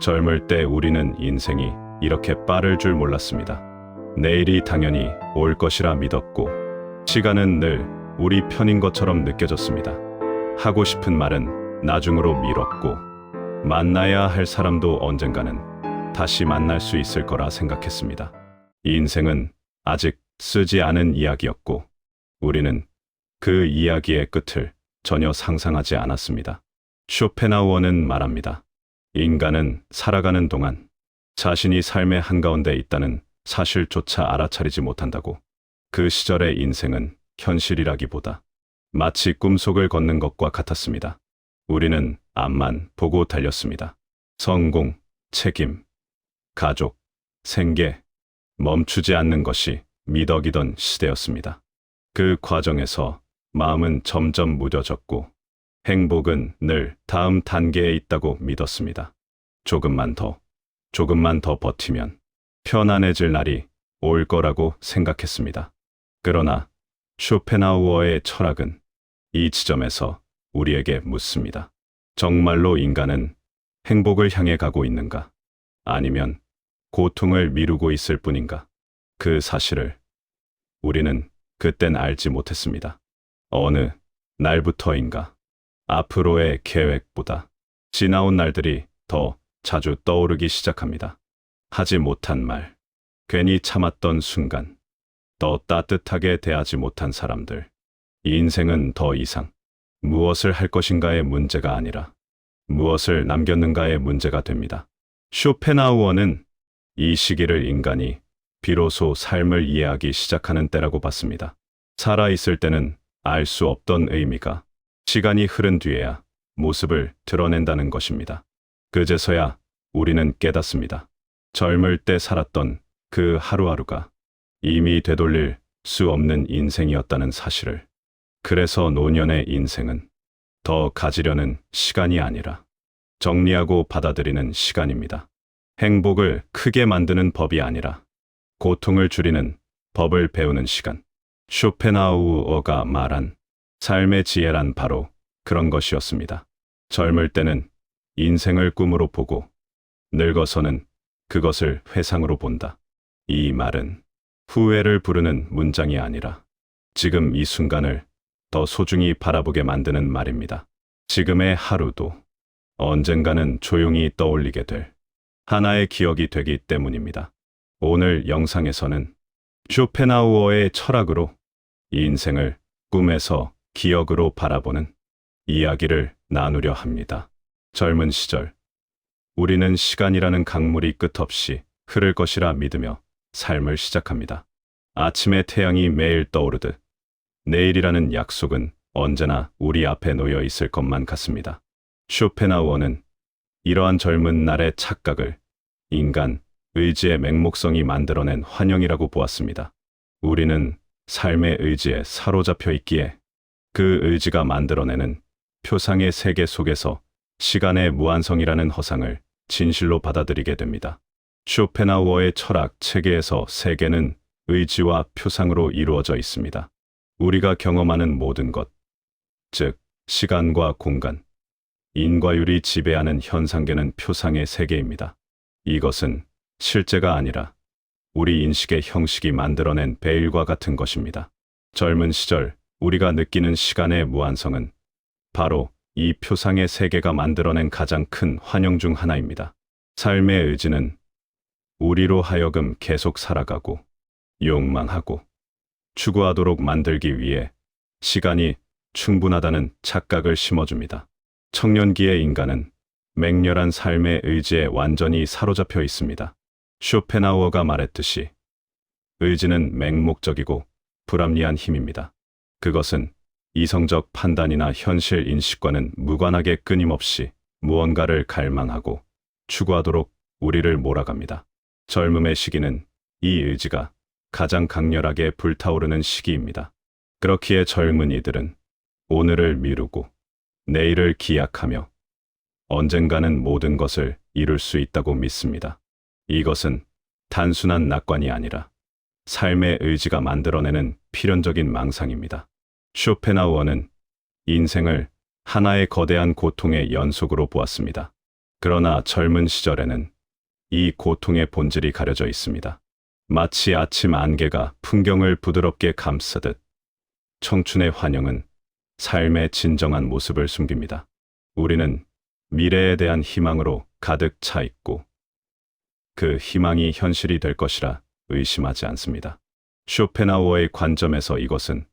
젊을 때 우리는 인생이 이렇게 빠를 줄 몰랐습니다. 내일이 당연히 올 것이라 믿었고, 시간은 늘 우리 편인 것처럼 느껴졌습니다. 하고 싶은 말은 나중으로 미뤘고, 만나야 할 사람도 언젠가는 다시 만날 수 있을 거라 생각했습니다. 인생은 아직 쓰지 않은 이야기였고, 우리는 그 이야기의 끝을 전혀 상상하지 않았습니다. 쇼펜하우어는 말합니다. 인간은 살아가는 동안 자신이 삶의 한가운데 있다는 사실조차 알아차리지 못한다고. 그 시절의 인생은 현실이라기보다 마치 꿈속을 걷는 것과 같았습니다. 우리는 앞만 보고 달렸습니다. 성공, 책임, 가족, 생계, 멈추지 않는 것이 미덕이던 시대였습니다. 그 과정에서 마음은 점점 무뎌졌고, 행복은 늘 다음 단계에 있다고 믿었습니다. 조금만 더 버티면 편안해질 날이 올 거라고 생각했습니다. 그러나 쇼펜하우어의 철학은 이 지점에서 우리에게 묻습니다. 정말로 인간은 행복을 향해 가고 있는가? 아니면 고통을 미루고 있을 뿐인가? 그 사실을 우리는 그땐 알지 못했습니다. 어느 날부터인가 앞으로의 계획보다 지나온 날들이 더 자주 떠오르기 시작합니다. 하지 못한 말, 괜히 참았던 순간, 더 따뜻하게 대하지 못한 사람들. 인생은 더 이상 무엇을 할 것인가의 문제가 아니라 무엇을 남겼는가의 문제가 됩니다. 쇼펜하우어는 이 시기를 인간이 비로소 삶을 이해하기 시작하는 때라고 봤습니다. 살아있을 때는 알 수 없던 의미가 시간이 흐른 뒤에야 모습을 드러낸다는 것입니다. 그제서야 우리는 깨닫습니다. 젊을 때 살았던 그 하루하루가 이미 되돌릴 수 없는 인생이었다는 사실을. 그래서 노년의 인생은 더 가지려는 시간이 아니라 정리하고 받아들이는 시간입니다. 행복을 크게 만드는 법이 아니라 고통을 줄이는 법을 배우는 시간. 쇼펜하우어가 말한 삶의 지혜란 바로 그런 것이었습니다. 젊을 때는 인생을 꿈으로 보고, 늙어서는 그것을 회상으로 본다. 이 말은 후회를 부르는 문장이 아니라 지금 이 순간을 더 소중히 바라보게 만드는 말입니다. 지금의 하루도 언젠가는 조용히 떠올리게 될 하나의 기억이 되기 때문입니다. 오늘 영상에서는 쇼펜하우어의 철학으로 인생을 꿈에서 기억으로 바라보는 이야기를 나누려 합니다. 젊은 시절, 우리는 시간이라는 강물이 끝없이 흐를 것이라 믿으며 삶을 시작합니다. 아침에 태양이 매일 떠오르듯 내일이라는 약속은 언제나 우리 앞에 놓여 있을 것만 같습니다. 쇼펜하우어는 이러한 젊은 날의 착각을 인간 의지의 맹목성이 만들어낸 환영이라고 보았습니다. 우리는 삶의 의지에 사로잡혀 있기에 그 의지가 만들어내는 표상의 세계 속에서 시간의 무한성이라는 허상을 진실로 받아들이게 됩니다. 쇼펜하우어의 철학 체계에서 세계는 의지와 표상으로 이루어져 있습니다. 우리가 경험하는 모든 것, 즉 시간과 공간, 인과율이 지배하는 현상계는 표상의 세계입니다. 이것은 실제가 아니라 우리 인식의 형식이 만들어낸 베일과 같은 것입니다. 젊은 시절 우리가 느끼는 시간의 무한성은 바로 이 표상의 세계가 만들어낸 가장 큰 환영 중 하나입니다. 삶의 의지는 우리로 하여금 계속 살아가고 욕망하고 추구하도록 만들기 위해 시간이 충분하다는 착각을 심어줍니다. 청년기의 인간은 맹렬한 삶의 의지에 완전히 사로잡혀 있습니다. 쇼펜하우어가 말했듯이 의지는 맹목적이고 불합리한 힘입니다. 그것은 이성적 판단이나 현실 인식과는 무관하게 끊임없이 무언가를 갈망하고 추구하도록 우리를 몰아갑니다. 젊음의 시기는 이 의지가 가장 강렬하게 불타오르는 시기입니다. 그렇기에 젊은이들은 오늘을 미루고 내일을 기약하며 언젠가는 모든 것을 이룰 수 있다고 믿습니다. 이것은 단순한 낙관이 아니라 삶의 의지가 만들어내는 필연적인 망상입니다. 쇼펜하우어는 인생을 하나의 거대한 고통의 연속으로 보았습니다. 그러나 젊은 시절에는 이 고통의 본질이 가려져 있습니다. 마치 아침 안개가 풍경을 부드럽게 감싸듯 청춘의 환영은 삶의 진정한 모습을 숨깁니다. 우리는 미래에 대한 희망으로 가득 차 있고 그 희망이 현실이 될 것이라 의심하지 않습니다. 쇼펜하우어의 관점에서 이것은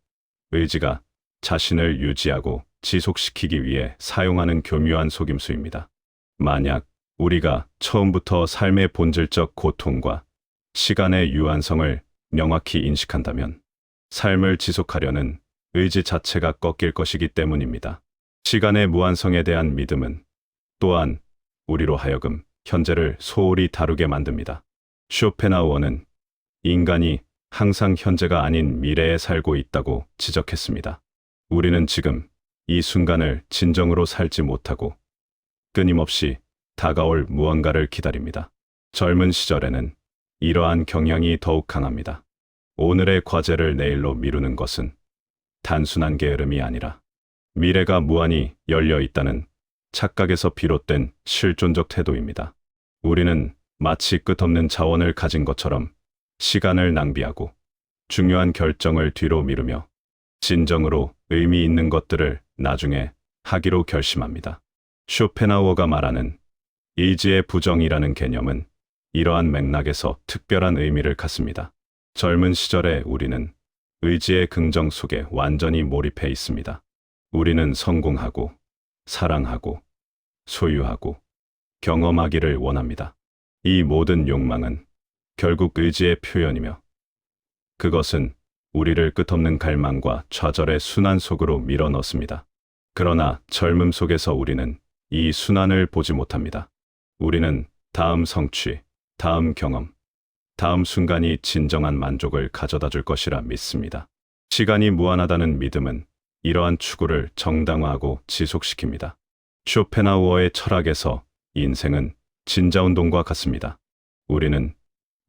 의지가 자신을 유지하고 지속시키기 위해 사용하는 교묘한 속임수입니다. 만약 우리가 처음부터 삶의 본질적 고통과 시간의 유한성을 명확히 인식한다면 삶을 지속하려는 의지 자체가 꺾일 것이기 때문입니다. 시간의 무한성에 대한 믿음은 또한 우리로 하여금 현재를 소홀히 다루게 만듭니다. 쇼펜하우어는 인간이 항상 현재가 아닌 미래에 살고 있다고 지적했습니다. 우리는 지금 이 순간을 진정으로 살지 못하고 끊임없이 다가올 무언가를 기다립니다. 젊은 시절에는 이러한 경향이 더욱 강합니다. 오늘의 과제를 내일로 미루는 것은 단순한 게으름이 아니라 미래가 무한히 열려 있다는 착각에서 비롯된 실존적 태도입니다. 우리는 마치 끝없는 자원을 가진 것처럼 시간을 낭비하고 중요한 결정을 뒤로 미루며 진정으로 의미 있는 것들을 나중에 하기로 결심합니다. 쇼펜하우어가 말하는 의지의 부정이라는 개념은 이러한 맥락에서 특별한 의미를 갖습니다. 젊은 시절에 우리는 의지의 긍정 속에 완전히 몰입해 있습니다. 우리는 성공하고 사랑하고 소유하고 경험하기를 원합니다. 이 모든 욕망은 결국 의지의 표현이며 그것은 우리를 끝없는 갈망과 좌절의 순환 속으로 밀어넣습니다. 그러나 젊음 속에서 우리는 이 순환을 보지 못합니다. 우리는 다음 성취, 다음 경험, 다음 순간이 진정한 만족을 가져다 줄 것이라 믿습니다. 시간이 무한하다는 믿음은 이러한 추구를 정당화하고 지속시킵니다. 쇼펜하우어의 철학에서 인생은 진자운동과 같습니다. 우리는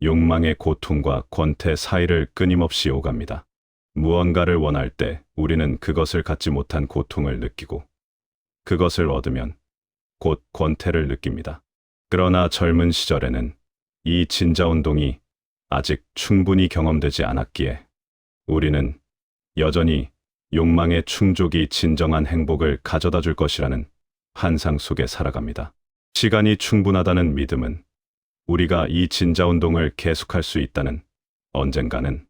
욕망의 고통과 권태 사이를 끊임없이 오갑니다. 무언가를 원할 때 우리는 그것을 갖지 못한 고통을 느끼고 그것을 얻으면 곧 권태를 느낍니다. 그러나 젊은 시절에는 이 진자운동이 아직 충분히 경험되지 않았기에 우리는 여전히 욕망의 충족이 진정한 행복을 가져다 줄 것이라는 환상 속에 살아갑니다. 시간이 충분하다는 믿음은 우리가 이 진자운동을 계속할 수 있다는, 언젠가는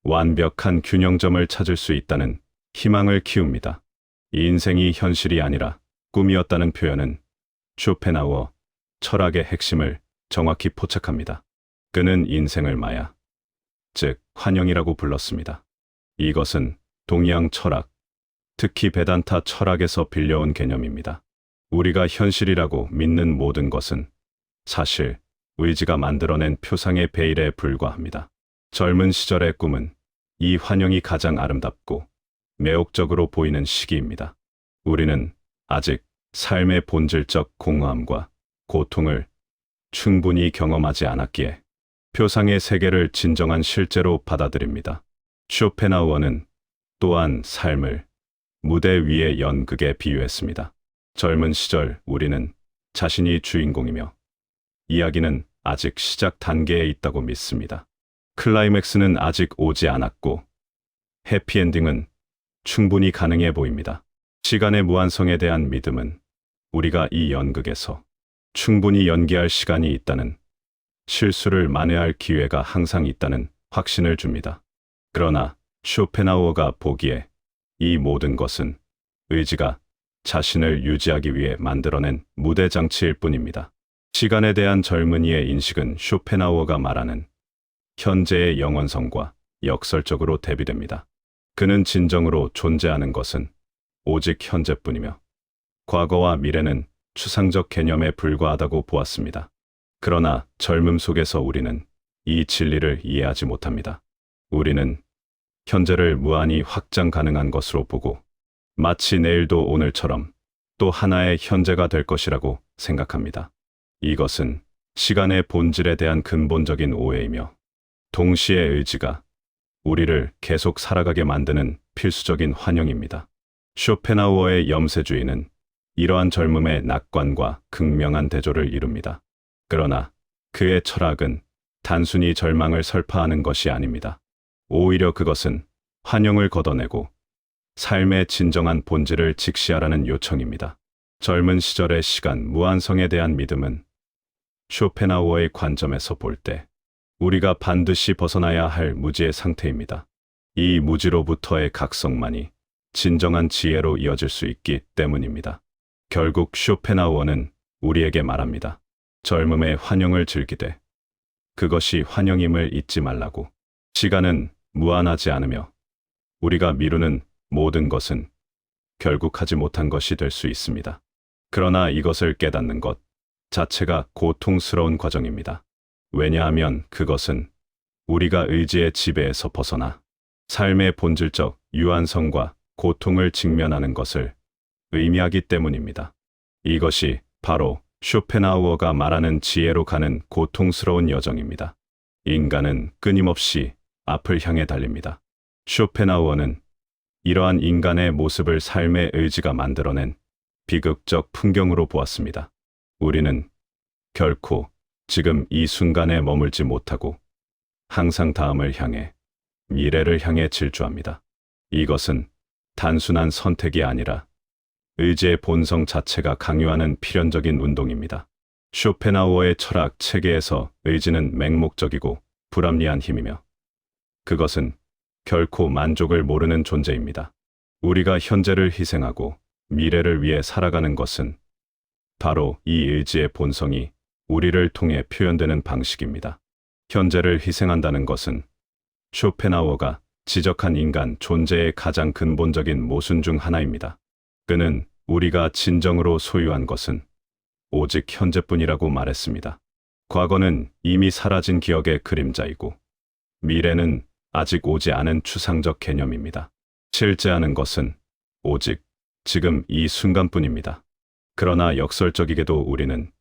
완벽한 균형점을 찾을 수 있다는 희망을 키웁니다. 이 인생이 현실이 아니라 꿈이었다는 표현은 쇼펜하우어 철학의 핵심을 정확히 포착합니다. 그는 인생을 마야, 즉 환영이라고 불렀습니다. 이것은 동양 철학, 특히 베단타 철학에서 빌려온 개념입니다. 우리가 현실이라고 믿는 모든 것은 사실 의지가 만들어낸 표상의 베일에 불과합니다. 젊은 시절의 꿈은 이 환영이 가장 아름답고 매혹적으로 보이는 시기입니다. 우리는 아직 삶의 본질적 공허함과 고통을 충분히 경험하지 않았기에 표상의 세계를 진정한 실제로 받아들입니다. 쇼펜하우어는 또한 삶을 무대 위의 연극에 비유했습니다. 젊은 시절 우리는 자신이 주인공이며 이야기는 아직 시작 단계에 있다고 믿습니다. 클라이맥스는 아직 오지 않았고 해피엔딩은 충분히 가능해 보입니다. 시간의 무한성에 대한 믿음은 우리가 이 연극에서 충분히 연기할 시간이 있다는, 실수를 만회할 기회가 항상 있다는 확신을 줍니다. 그러나 쇼펜하우어가 보기에 이 모든 것은 의지가 자신을 유지하기 위해 만들어낸 무대 장치일 뿐입니다. 시간에 대한 젊은이의 인식은 쇼펜하우어가 말하는 현재의 영원성과 역설적으로 대비됩니다. 그는 진정으로 존재하는 것은 오직 현재뿐이며 과거와 미래는 추상적 개념에 불과하다고 보았습니다. 그러나 젊음 속에서 우리는 이 진리를 이해하지 못합니다. 우리는 현재를 무한히 확장 가능한 것으로 보고 마치 내일도 오늘처럼 또 하나의 현재가 될 것이라고 생각합니다. 이것은 시간의 본질에 대한 근본적인 오해이며 동시에 의지가 우리를 계속 살아가게 만드는 필수적인 환영입니다. 쇼펜하우어의 염세주의는 이러한 젊음의 낙관과 극명한 대조를 이룹니다. 그러나 그의 철학은 단순히 절망을 설파하는 것이 아닙니다. 오히려 그것은 환영을 걷어내고 삶의 진정한 본질을 직시하라는 요청입니다. 젊은 시절의 시간 무한성에 대한 믿음은 쇼펜하우어의 관점에서 볼 때 우리가 반드시 벗어나야 할 무지의 상태입니다. 이 무지로부터의 각성만이 진정한 지혜로 이어질 수 있기 때문입니다. 결국 쇼펜하우어는 우리에게 말합니다. 젊음의 환영을 즐기되 그것이 환영임을 잊지 말라고. 시간은 무한하지 않으며 우리가 미루는 모든 것은 결국 하지 못한 것이 될 수 있습니다. 그러나 이것을 깨닫는 것 자체가 고통스러운 과정입니다. 왜냐하면 그것은 우리가 의지의 지배에서 벗어나 삶의 본질적 유한성과 고통을 직면하는 것을 의미하기 때문입니다. 이것이 바로 쇼펜하우어가 말하는 지혜로 가는 고통스러운 여정입니다. 인간은 끊임없이 앞을 향해 달립니다. 쇼펜하우어는 이러한 인간의 모습을 삶의 의지가 만들어낸 비극적 풍경으로 보았습니다. 우리는 결코 지금 이 순간에 머물지 못하고 항상 다음을 향해, 미래를 향해 질주합니다. 이것은 단순한 선택이 아니라 의지의 본성 자체가 강요하는 필연적인 운동입니다. 쇼펜하우어의 철학 체계에서 의지는 맹목적이고 불합리한 힘이며 그것은 결코 만족을 모르는 존재입니다. 우리가 현재를 희생하고 미래를 위해 살아가는 것은 바로 이 의지의 본성이 우리를 통해 표현되는 방식입니다. 현재를 희생한다는 것은 쇼펜하우어가 지적한 인간 존재의 가장 근본적인 모순 중 하나입니다. 그는 우리가 진정으로 소유한 것은 오직 현재뿐이라고 말했습니다. 과거는 이미 사라진 기억의 그림자이고 미래는 아직 오지 않은 추상적 개념입니다. 실제하는 것은 오직 지금 이 순간뿐입니다. 그러나 역설적이게도 우리는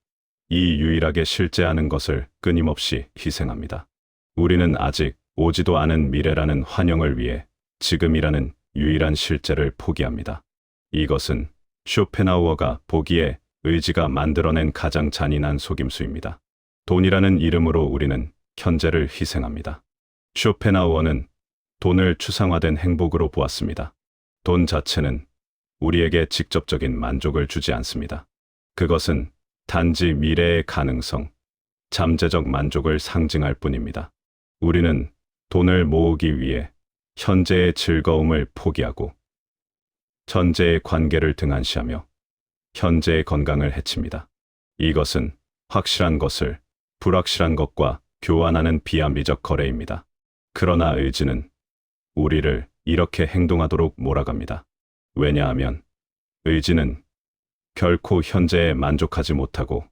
이 유일하게 실제하는 것을 끊임없이 희생합니다. 우리는 아직 오지도 않은 미래라는 환영을 위해 지금이라는 유일한 실제를 포기합니다. 이것은 쇼펜하우어가 보기에 의지가 만들어낸 가장 잔인한 속임수입니다. 돈이라는 이름으로 우리는 현재를 희생합니다. 쇼펜하우어는 돈을 추상화된 행복으로 보았습니다. 돈 자체는 우리에게 직접적인 만족을 주지 않습니다. 그것은 단지 미래의 가능성, 잠재적 만족을 상징할 뿐입니다. 우리는 돈을 모으기 위해 현재의 즐거움을 포기하고 전제의 관계를 등한시하며 현재의 건강을 해칩니다. 이것은 확실한 것을 불확실한 것과 교환하는 비합리적 거래입니다. 그러나 의지는 우리를 이렇게 행동하도록 몰아갑니다. 왜냐하면 의지는 결코 현재에 만족하지 못하고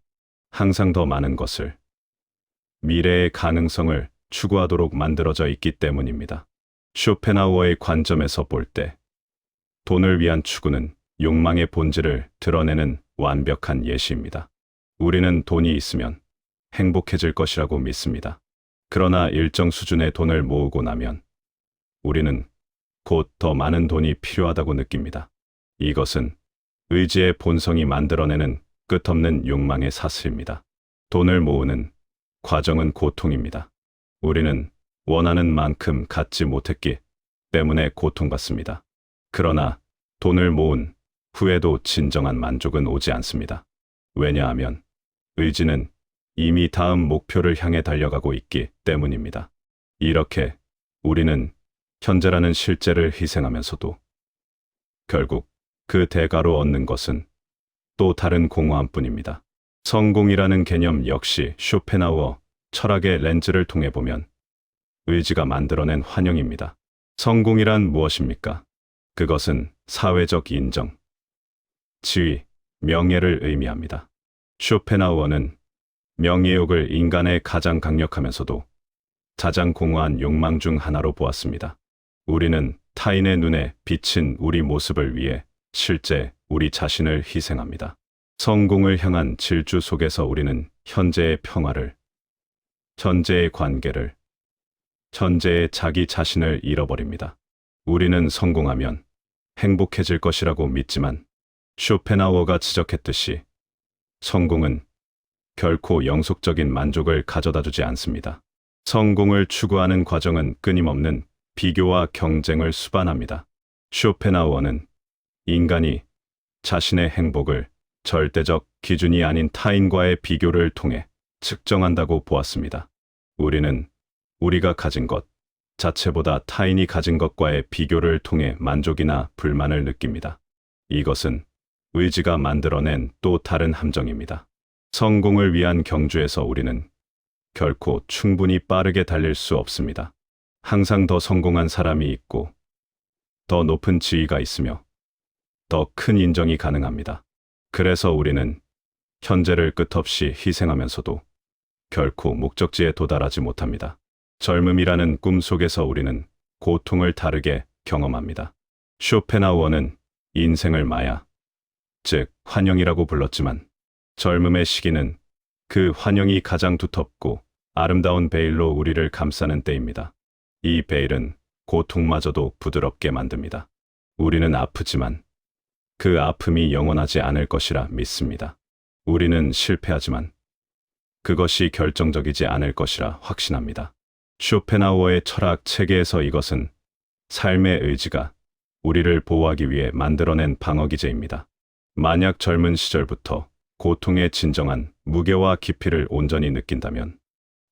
항상 더 많은 것을, 미래의 가능성을 추구하도록 만들어져 있기 때문입니다. 쇼펜하우어의 관점에서 볼 때 돈을 위한 추구는 욕망의 본질을 드러내는 완벽한 예시입니다. 우리는 돈이 있으면 행복해질 것이라고 믿습니다. 그러나 일정 수준의 돈을 모으고 나면 우리는 곧 더 많은 돈이 필요하다고 느낍니다. 이것은 의지의 본성이 만들어내는 끝없는 욕망의 사슬입니다. 돈을 모으는 과정은 고통입니다. 우리는 원하는 만큼 갖지 못했기 때문에 고통받습니다. 그러나 돈을 모은 후에도 진정한 만족은 오지 않습니다. 왜냐하면 의지는 이미 다음 목표를 향해 달려가고 있기 때문입니다. 이렇게 우리는 현재라는 실제를 희생하면서도 결국 그 대가로 얻는 것은 또 다른 공허함뿐입니다. 성공이라는 개념 역시 쇼펜하우어 철학의 렌즈를 통해 보면 의지가 만들어낸 환영입니다. 성공이란 무엇입니까? 그것은 사회적 인정, 지위, 명예를 의미합니다. 쇼펜하우어는 명예욕을 인간의 가장 강력하면서도 가장 공허한 욕망 중 하나로 보았습니다. 우리는 타인의 눈에 비친 우리 모습을 위해 실제 우리 자신을 희생합니다. 성공을 향한 질주 속에서 우리는 현재의 평화를, 전제의 관계를, 전제의 자기 자신을 잃어버립니다. 우리는 성공하면 행복해질 것이라고 믿지만 쇼펜하우어가 지적했듯이 성공은 결코 영속적인 만족을 가져다주지 않습니다. 성공을 추구하는 과정은 끊임없는 비교와 경쟁을 수반합니다. 쇼펜하우어는 인간이 자신의 행복을 절대적 기준이 아닌 타인과의 비교를 통해 측정한다고 보았습니다. 우리는 우리가 가진 것 자체보다 타인이 가진 것과의 비교를 통해 만족이나 불만을 느낍니다. 이것은 의지가 만들어낸 또 다른 함정입니다. 성공을 위한 경주에서 우리는 결코 충분히 빠르게 달릴 수 없습니다. 항상 더 성공한 사람이 있고 더 높은 지위가 있으며 더 큰 인정이 가능합니다. 그래서 우리는 현재를 끝없이 희생하면서도 결코 목적지에 도달하지 못합니다. 젊음이라는 꿈 속에서 우리는 고통을 다르게 경험합니다. 쇼펜하우어는 인생을 마야, 즉 환영이라고 불렀지만 젊음의 시기는 그 환영이 가장 두텁고 아름다운 베일로 우리를 감싸는 때입니다. 이 베일은 고통마저도 부드럽게 만듭니다. 우리는 아프지만 그 아픔이 영원하지 않을 것이라 믿습니다. 우리는 실패하지만 그것이 결정적이지 않을 것이라 확신합니다. 쇼펜하우어의 철학 체계에서 이것은 삶의 의지가 우리를 보호하기 위해 만들어낸 방어기제입니다. 만약 젊은 시절부터 고통의 진정한 무게와 깊이를 온전히 느낀다면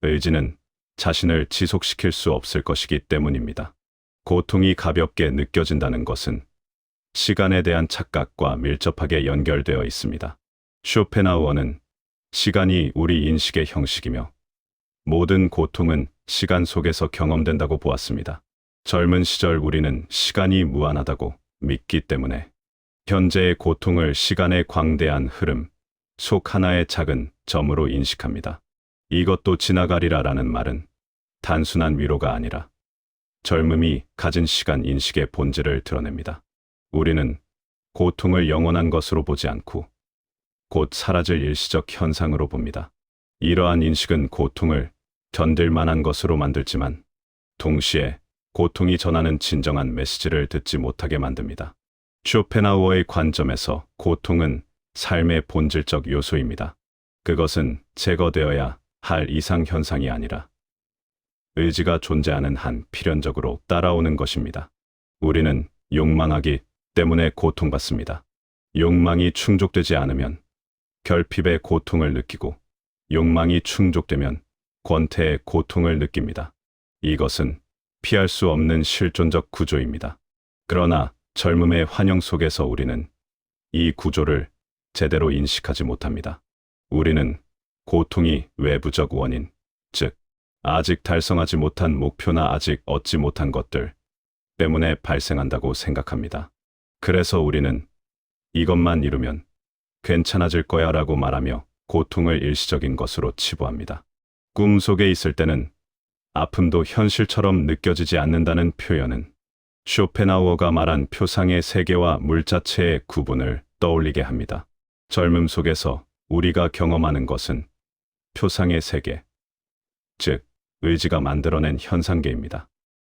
의지는 자신을 지속시킬 수 없을 것이기 때문입니다. 고통이 가볍게 느껴진다는 것은 시간에 대한 착각과 밀접하게 연결되어 있습니다. 쇼펜하우어는 시간이 우리 인식의 형식이며 모든 고통은 시간 속에서 경험된다고 보았습니다. 젊은 시절 우리는 시간이 무한하다고 믿기 때문에 현재의 고통을 시간의 광대한 흐름 속 하나의 작은 점으로 인식합니다. 이것도 지나가리라라는 말은 단순한 위로가 아니라 젊음이 가진 시간 인식의 본질을 드러냅니다. 우리는 고통을 영원한 것으로 보지 않고 곧 사라질 일시적 현상으로 봅니다. 이러한 인식은 고통을 견딜 만한 것으로 만들지만 동시에 고통이 전하는 진정한 메시지를 듣지 못하게 만듭니다. 쇼펜하우어의 관점에서 고통은 삶의 본질적 요소입니다. 그것은 제거되어야 할 이상 현상이 아니라 의지가 존재하는 한 필연적으로 따라오는 것입니다. 우리는 욕망하기 때문에 고통받습니다. 욕망이 충족되지 않으면 결핍의 고통을 느끼고 욕망이 충족되면 권태의 고통을 느낍니다. 이것은 피할 수 없는 실존적 구조입니다. 그러나 젊음의 환영 속에서 우리는 이 구조를 제대로 인식하지 못합니다. 우리는 고통이 외부적 원인, 즉 아직 달성하지 못한 목표나 아직 얻지 못한 것들 때문에 발생한다고 생각합니다. 그래서 우리는 이것만 이루면 괜찮아질 거야 라고 말하며 고통을 일시적인 것으로 치부합니다. 꿈 속에 있을 때는 아픔도 현실처럼 느껴지지 않는다는 표현은 쇼펜하우어가 말한 표상의 세계와 물 자체의 구분을 떠올리게 합니다. 젊음 속에서 우리가 경험하는 것은 표상의 세계, 즉 의지가 만들어낸 현상계입니다.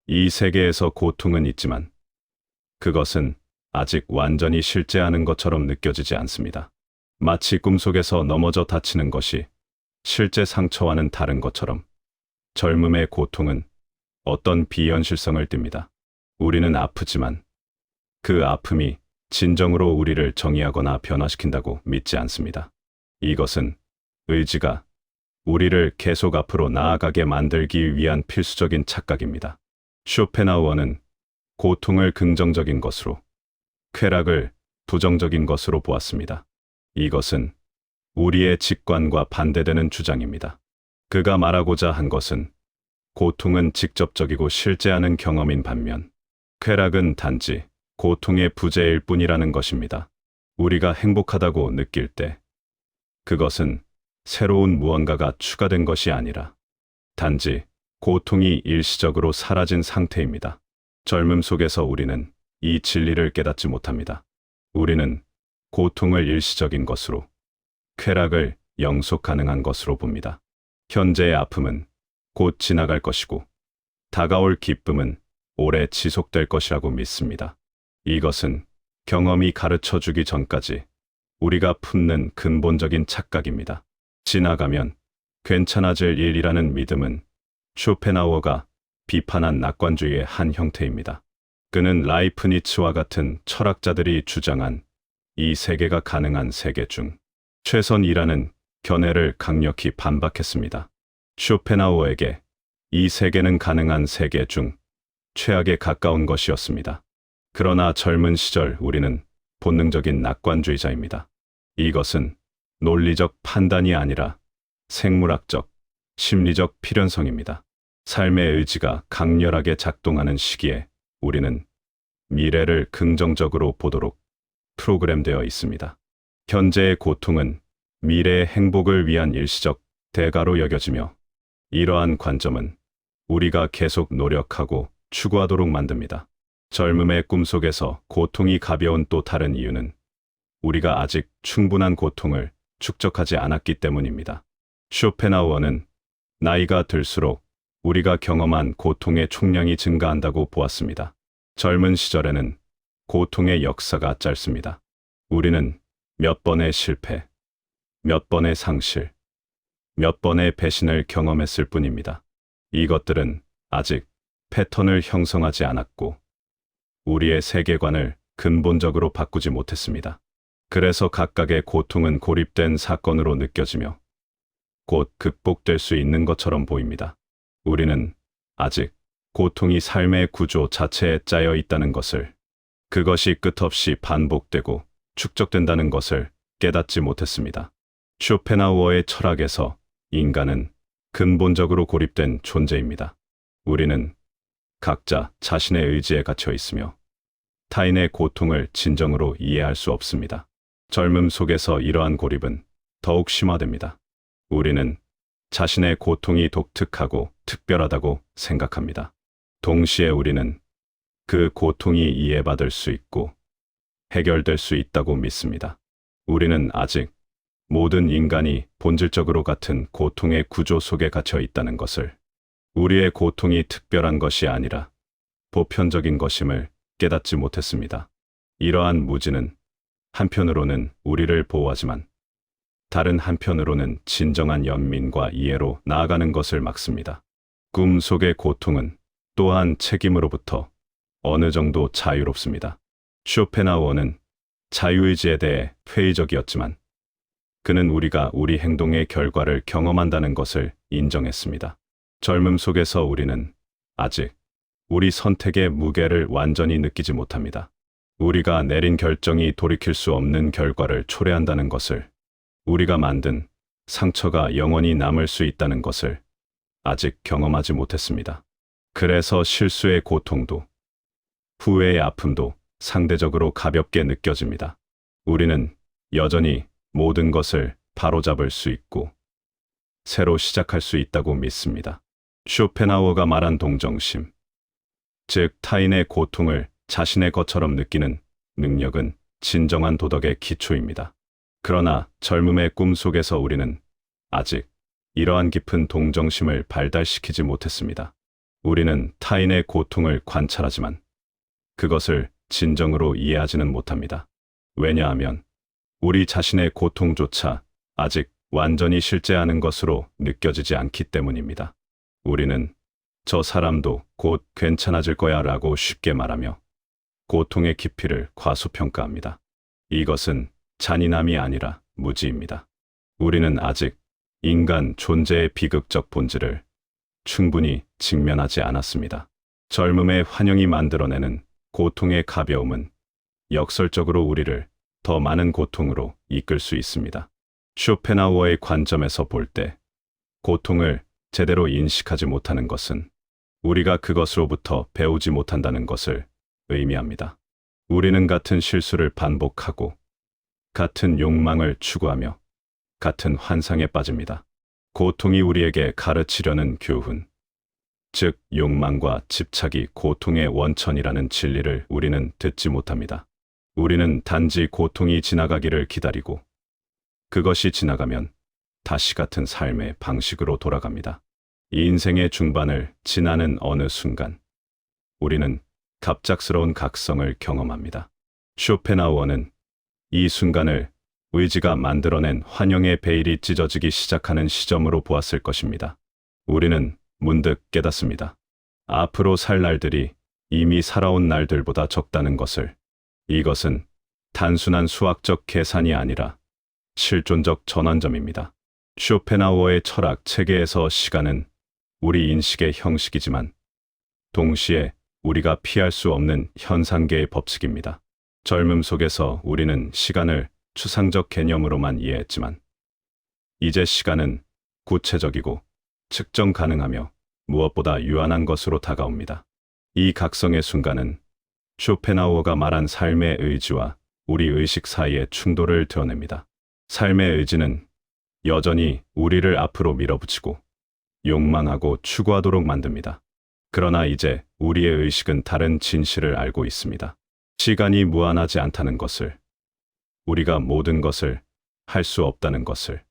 이 세계에서 고통은 있지만 그것은 아직 완전히 실제하는 것처럼 느껴지지 않습니다. 마치 꿈속에서 넘어져 다치는 것이 실제 상처와는 다른 것처럼 젊음의 고통은 어떤 비현실성을 띱니다. 우리는 아프지만 그 아픔이 진정으로 우리를 정의하거나 변화시킨다고 믿지 않습니다. 이것은 의지가 우리를 계속 앞으로 나아가게 만들기 위한 필수적인 착각입니다. 쇼펜하우어는 고통을 긍정적인 것으로, 쾌락을 부정적인 것으로 보았습니다. 이것은 우리의 직관과 반대되는 주장입니다. 그가 말하고자 한 것은 고통은 직접적이고 실제하는 경험인 반면 쾌락은 단지 고통의 부재일 뿐이라는 것입니다. 우리가 행복하다고 느낄 때 그것은 새로운 무언가가 추가된 것이 아니라 단지 고통이 일시적으로 사라진 상태입니다. 젊음 속에서 우리는 이 진리를 깨닫지 못합니다. 우리는 고통을 일시적인 것으로, 쾌락을 영속 가능한 것으로 봅니다. 현재의 아픔은 곧 지나갈 것이고 다가올 기쁨은 오래 지속될 것이라고 믿습니다. 이것은 경험이 가르쳐 주기 전까지 우리가 품는 근본적인 착각입니다. 지나가면 괜찮아질 일이라는 믿음은 쇼펜하우어가 비판한 낙관주의의 한 형태입니다. 그는 라이프니츠와 같은 철학자들이 주장한 이 세계가 가능한 세계 중 최선이라는 견해를 강력히 반박했습니다. 쇼펜하우어에게 이 세계는 가능한 세계 중 최악에 가까운 것이었습니다. 그러나 젊은 시절 우리는 본능적인 낙관주의자입니다. 이것은 논리적 판단이 아니라 생물학적, 심리적 필연성입니다. 삶의 의지가 강렬하게 작동하는 시기에 우리는 미래를 긍정적으로 보도록 프로그램되어 있습니다. 현재의 고통은 미래의 행복을 위한 일시적 대가로 여겨지며 이러한 관점은 우리가 계속 노력하고 추구하도록 만듭니다. 젊음의 꿈속에서 고통이 가벼운 또 다른 이유는 우리가 아직 충분한 고통을 축적하지 않았기 때문입니다. 쇼펜하우어는 나이가 들수록 우리가 경험한 고통의 총량이 증가한다고 보았습니다. 젊은 시절에는 고통의 역사가 짧습니다. 우리는 몇 번의 실패, 몇 번의 상실, 몇 번의 배신을 경험했을 뿐입니다. 이것들은 아직 패턴을 형성하지 않았고 우리의 세계관을 근본적으로 바꾸지 못했습니다. 그래서 각각의 고통은 고립된 사건으로 느껴지며 곧 극복될 수 있는 것처럼 보입니다. 우리는 아직 고통이 삶의 구조 자체에 짜여 있다는 것을, 그것이 끝없이 반복되고 축적된다는 것을 깨닫지 못했습니다. 쇼펜하우어의 철학에서 인간은 근본적으로 고립된 존재입니다. 우리는 각자 자신의 의지에 갇혀 있으며 타인의 고통을 진정으로 이해할 수 없습니다. 젊음 속에서 이러한 고립은 더욱 심화됩니다. 우리는 자신의 고통이 독특하고 특별하다고 생각합니다. 동시에 우리는 그 고통이 이해받을 수 있고 해결될 수 있다고 믿습니다. 우리는 아직 모든 인간이 본질적으로 같은 고통의 구조 속에 갇혀 있다는 것을, 우리의 고통이 특별한 것이 아니라 보편적인 것임을 깨닫지 못했습니다. 이러한 무지는 한편으로는 우리를 보호하지만 다른 한편으로는 진정한 연민과 이해로 나아가는 것을 막습니다. 꿈 속의 고통은 또한 책임으로부터 어느 정도 자유롭습니다. 쇼펜하우어는 자유의지에 대해 회의적이었지만 그는 우리가 우리 행동의 결과를 경험한다는 것을 인정했습니다. 젊음 속에서 우리는 아직 우리 선택의 무게를 완전히 느끼지 못합니다. 우리가 내린 결정이 돌이킬 수 없는 결과를 초래한다는 것을, 우리가 만든 상처가 영원히 남을 수 있다는 것을 아직 경험하지 못했습니다. 그래서 실수의 고통도, 후회의 아픔도 상대적으로 가볍게 느껴집니다. 우리는 여전히 모든 것을 바로잡을 수 있고 새로 시작할 수 있다고 믿습니다. 쇼펜하우어가 말한 동정심, 즉 타인의 고통을 자신의 것처럼 느끼는 능력은 진정한 도덕의 기초입니다. 그러나 젊음의 꿈 속에서 우리는 아직 이러한 깊은 동정심을 발달시키지 못했습니다. 우리는 타인의 고통을 관찰하지만 그것을 진정으로 이해하지는 못합니다. 왜냐하면 우리 자신의 고통조차 아직 완전히 실제하는 것으로 느껴지지 않기 때문입니다. 우리는 저 사람도 곧 괜찮아질 거야 라고 쉽게 말하며 고통의 깊이를 과소평가합니다. 이것은 잔인함이 아니라 무지입니다. 우리는 아직 인간 존재의 비극적 본질을 충분히 직면하지 않았습니다. 젊음의 환영이 만들어내는 고통의 가벼움은 역설적으로 우리를 더 많은 고통으로 이끌 수 있습니다. 쇼펜하우어의 관점에서 볼 때 고통을 제대로 인식하지 못하는 것은 우리가 그것으로부터 배우지 못한다는 것을 의미합니다. 우리는 같은 실수를 반복하고 같은 욕망을 추구하며 같은 환상에 빠집니다. 고통이 우리에게 가르치려는 교훈, 즉 욕망과 집착이 고통의 원천이라는 진리를 우리는 듣지 못합니다. 우리는 단지 고통이 지나가기를 기다리고 그것이 지나가면 다시 같은 삶의 방식으로 돌아갑니다. 이 인생의 중반을 지나는 어느 순간 우리는 갑작스러운 각성을 경험합니다. 쇼펜하우어는 이 순간을 의지가 만들어낸 환영의 베일이 찢어지기 시작하는 시점으로 보았을 것입니다. 우리는 문득 깨닫습니다. 앞으로 살 날들이 이미 살아온 날들보다 적다는 것을. 이것은 단순한 수학적 계산이 아니라 실존적 전환점입니다. 쇼펜하우어의 철학 체계에서 시간은 우리 인식의 형식이지만 동시에 우리가 피할 수 없는 현상계의 법칙입니다. 젊음 속에서 우리는 시간을 추상적 개념으로만 이해했지만 이제 시간은 구체적이고 측정 가능하며 무엇보다 유한한 것으로 다가옵니다. 이 각성의 순간은 쇼펜하우어가 말한 삶의 의지와 우리 의식 사이의 충돌을 드러냅니다. 삶의 의지는 여전히 우리를 앞으로 밀어붙이고 욕망하고 추구하도록 만듭니다. 그러나 이제 우리의 의식은 다른 진실을 알고 있습니다. 시간이 무한하지 않다는 것을, 우리가 모든 것을 할 수 없다는 것을,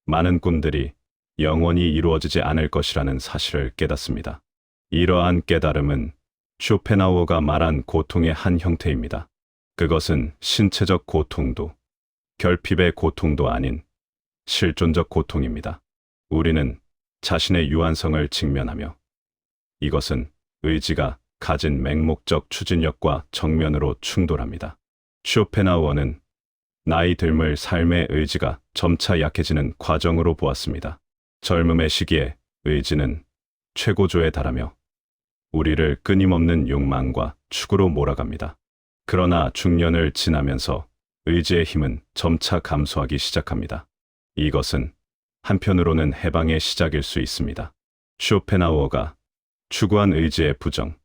많은 꿈들이 영원히 이루어지지 않을 것이라는 사실을 깨닫습니다. 이러한 깨달음은 쇼펜하우어가 말한 고통의 한 형태입니다. 그것은 신체적 고통도, 결핍의 고통도 아닌 실존적 고통입니다. 우리는 자신의 유한성을 직면하며 이것은 의지가 가진 맹목적 추진력과 정면으로 충돌합니다. 쇼펜하우어는 나이 들물 삶의 의지가 점차 약해지는 과정으로 보았습니다. 젊음의 시기에 의지는 최고조에 달하며 우리를 끊임없는 욕망과 추구로 몰아갑니다. 그러나 중년을 지나면서 의지의 힘은 점차 감소하기 시작합니다. 이것은 한편으로는 해방의 시작일 수 있습니다. 쇼펜하우어가 추구한 의지의 부정,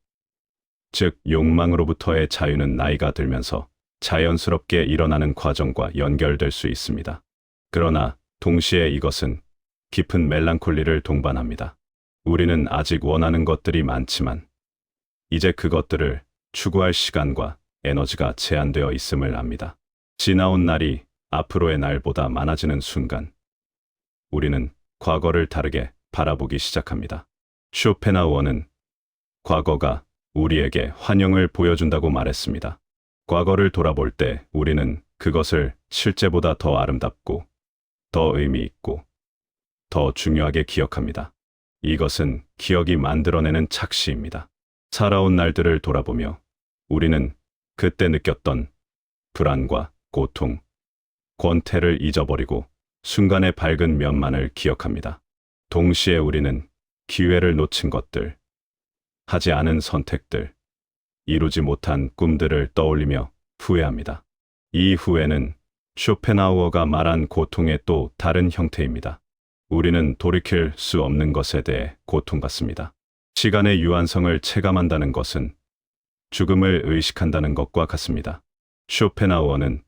즉 욕망으로부터의 자유는 나이가 들면서 자연스럽게 일어나는 과정과 연결될 수 있습니다. 그러나 동시에 이것은 깊은 멜랑콜리를 동반합니다. 우리는 아직 원하는 것들이 많지만 이제 그것들을 추구할 시간과 에너지가 제한되어 있음을 압니다. 지나온 날이 앞으로의 날보다 많아지는 순간 우리는 과거를 다르게 바라보기 시작합니다. 쇼펜하우어는 과거가 우리에게 환영을 보여준다고 말했습니다. 과거를 돌아볼 때 우리는 그것을 실제보다 더 아름답고 더 의미 있고 더 중요하게 기억합니다. 이것은 기억이 만들어내는 착시입니다. 살아온 날들을 돌아보며 우리는 그때 느꼈던 불안과 고통, 권태를 잊어버리고 순간의 밝은 면만을 기억합니다. 동시에 우리는 기회를 놓친 것들, 하지 않은 선택들, 이루지 못한 꿈들을 떠올리며 후회합니다. 이 후회는 쇼펜하우어가 말한 고통의 또 다른 형태입니다. 우리는 돌이킬 수 없는 것에 대해 고통받습니다. 시간의 유한성을 체감한다는 것은 죽음을 의식한다는 것과 같습니다. 쇼펜하우어는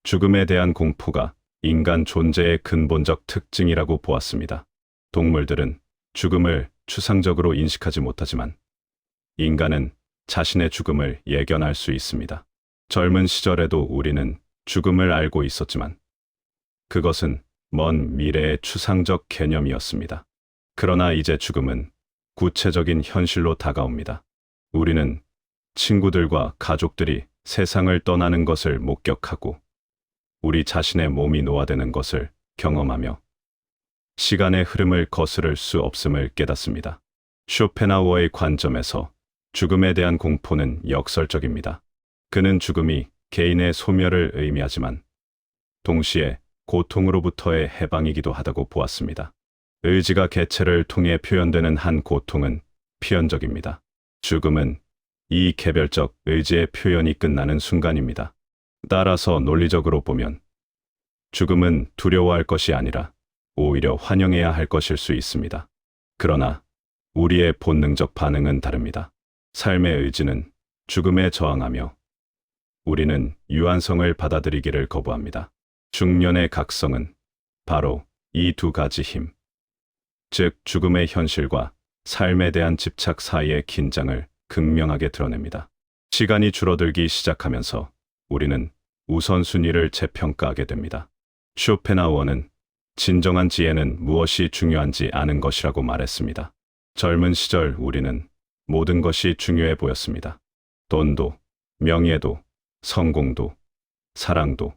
죽음에 대한 공포가 인간 존재의 근본적 특징이라고 보았습니다. 동물들은 죽음을 추상적으로 인식하지 못하지만 인간은 자신의 죽음을 예견할 수 있습니다. 젊은 시절에도 우리는 죽음을 알고 있었지만 그것은 먼 미래의 추상적 개념이었습니다. 그러나 이제 죽음은 구체적인 현실로 다가옵니다. 우리는 친구들과 가족들이 세상을 떠나는 것을 목격하고 우리 자신의 몸이 노화되는 것을 경험하며 시간의 흐름을 거스를 수 없음을 깨닫습니다. 쇼펜하우어의 관점에서 죽음에 대한 공포는 역설적입니다. 그는 죽음이 개인의 소멸을 의미하지만 동시에 고통으로부터의 해방이기도 하다고 보았습니다. 의지가 개체를 통해 표현되는 한 고통은 필연적입니다. 죽음은 이 개별적 의지의 표현이 끝나는 순간입니다. 따라서 논리적으로 보면 죽음은 두려워할 것이 아니라 오히려 환영해야 할 것일 수 있습니다. 그러나 우리의 본능적 반응은 다릅니다. 삶의 의지는 죽음에 저항하며 우리는 유한성을 받아들이기를 거부합니다. 중년의 각성은 바로 이 두 가지 힘, 즉 죽음의 현실과 삶에 대한 집착 사이의 긴장을 극명하게 드러냅니다. 시간이 줄어들기 시작하면서 우리는 우선순위를 재평가하게 됩니다. 쇼펜하우어는 진정한 지혜는 무엇이 중요한지 아는 것이라고 말했습니다. 젊은 시절 우리는 모든 것이 중요해 보였습니다. 돈도, 명예도, 성공도, 사랑도,